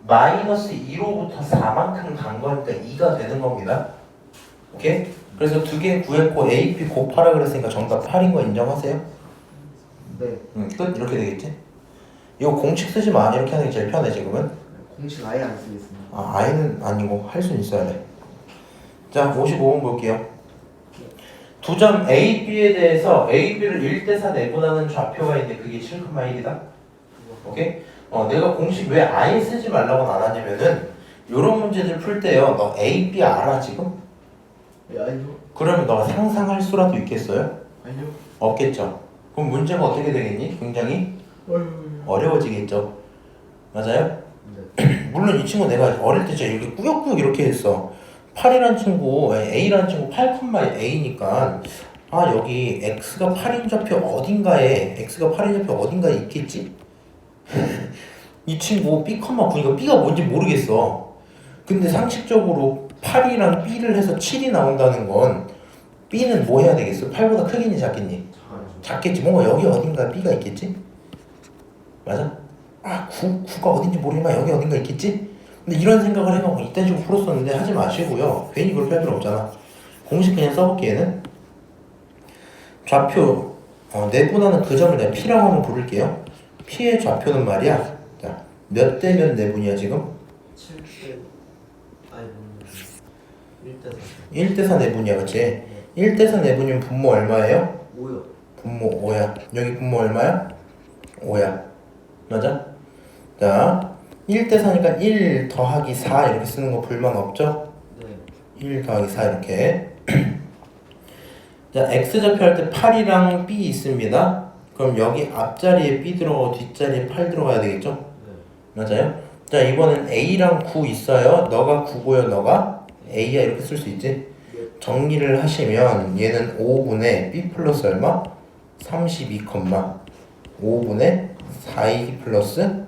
마이너스 2로부터 4만큼 간 거니까 2가 되는 겁니다. 오케이? 그래서 두 개 구했고 A, B 곱하라 그랬으니까 정답 8인 거 인정하세요? 네. 끝? 이렇게 되겠지? 이거 공식 쓰지 마. 이렇게 하는 게 제일 편해 지금은. 공식 아예 안 쓰겠습니다. 아, 아이는 아니고 할 수는 있어야 돼. 자, 55번 볼게요. 두 점 A, B에 대해서 A, B를 1대4 내분하는 좌표가 있는데 그게 7,1이다. 오케이? 내가 공식 왜 아예 쓰지 말라고는 안 하냐면은 요런 문제들 풀 때요. 너 A, B 알아 지금? 아니요. 그러면 너가 상상할 수라도 있겠어요? 아니요. 없겠죠. 그럼 문제가 어떻게 되겠니? 굉장히 어려워지겠죠. 맞아요? 네. 물론 이 친구 내가 어릴 때 진짜 이렇게 꾸역꾸역 이렇게 했어. 8이란 친구, A라는 친구 8,A니까 아 여기 X가 8인 좌표 어딘가에 X가 8인 좌표 어딘가에 있겠지? 이 친구 B, 9니까 B가 뭔지 모르겠어. 근데 상식적으로 8이랑 B를 해서 7이 나온다는 건 B는 뭐 해야 되겠어? 8보다 크겠니 작겠니? 작겠지. 뭔가 여기 어딘가 B가 있겠지? 맞아? 아 9가 어딘지 모르지만 여기 어딘가 있겠지? 근데 이런 생각을 해가고 이딴 식으로 풀었었는데 하지 마시고요. 괜히 그렇게 할 필요 없잖아. 공식 그냥 써볼게 얘는. 좌표 내분하는 그 점을 내가 P라고 한번 부를게요. P의 좌표는 말이야. 자, 몇 대 몇 내분이야 지금? 7대 아니 1대 4. 1대4 내분이야 그치? 1대4 내분이면 분모 얼마예요? 5요. 분모 5야. 여기 분모 얼마야? 5야. 맞아? 자 1대4니까 1 더하기 4 이렇게 쓰는 거 불만 없죠? 네. 1 더하기 4 이렇게. 자 X좌표 할 때 8이랑 B 있습니다. 그럼 여기 앞자리에 B 들어가고 뒷자리에 8 들어가야 되겠죠? 네. 맞아요? 자 이번엔 A랑 9 있어요. 너가 9고요 너가 A야 이렇게 쓸 수 있지? 정리를 하시면 얘는 5분의 B 플러스 얼마? 32, 5분의 4A 플러스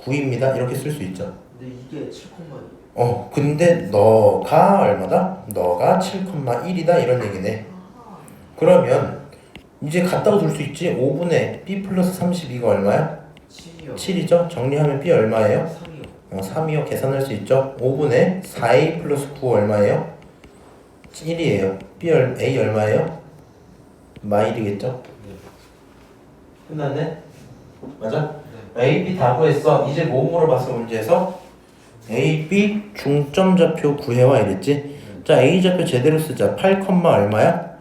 9입니다. 이렇게 쓸 수 있죠. 근데 이게 7,2. 근데 너가 얼마다? 너가 7,1이다 이런 얘기네. 그러면 이제 갖다가 둘 수 있지. 5분의 B 플러스 32가 얼마야? 7이요. 7이죠. 정리하면 B 얼마예요? 3이요. 3이요. 계산할 수 있죠. 5분의 4A 플러스 9 얼마예요? 1이에요. A 얼마예요? 마일이겠죠? 끝났네? 맞아? A, B 다 구했어. 이제 뭐 물어봤어 문제에서? A, B 중점 좌표 구해와 이랬지? 자, A 좌표 제대로 쓰자. 8, 얼마야?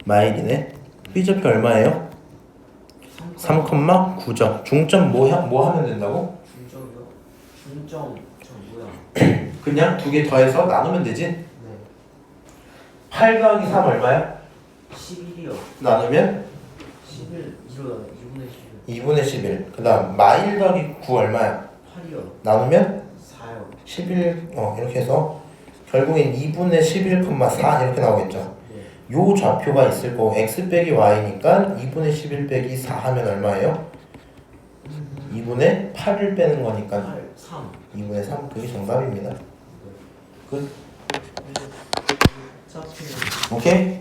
마일이네. B 좌표 얼마예요? 3,9죠. 중점 뭐 하면 된다고? 중점이요? 중점 저 뭐야? 그냥 두 개 더해서 나누면 되지? 네. 8 더하기 3 얼마야? 11이요. 나누면 11 2분의 11. 2분의 11. 그 다음 마일 더하기 9 얼마야? 8이요. 나누면 4요. 11 이렇게 해서 결국엔 2분의 11,4 이렇게 나오겠죠. 네. 요 좌표가 있을 거고 x 빼기 y니까 2분의 11 빼기 4 하면 얼마예요? 2분의 8을 빼는 거니까 8, 3. 2분의 3 그게 정답입니다. 끝. 어차피 오케이?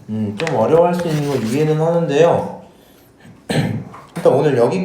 좀 어려워할 수 있는 거 이해는 하는데요. 일단 오늘 여기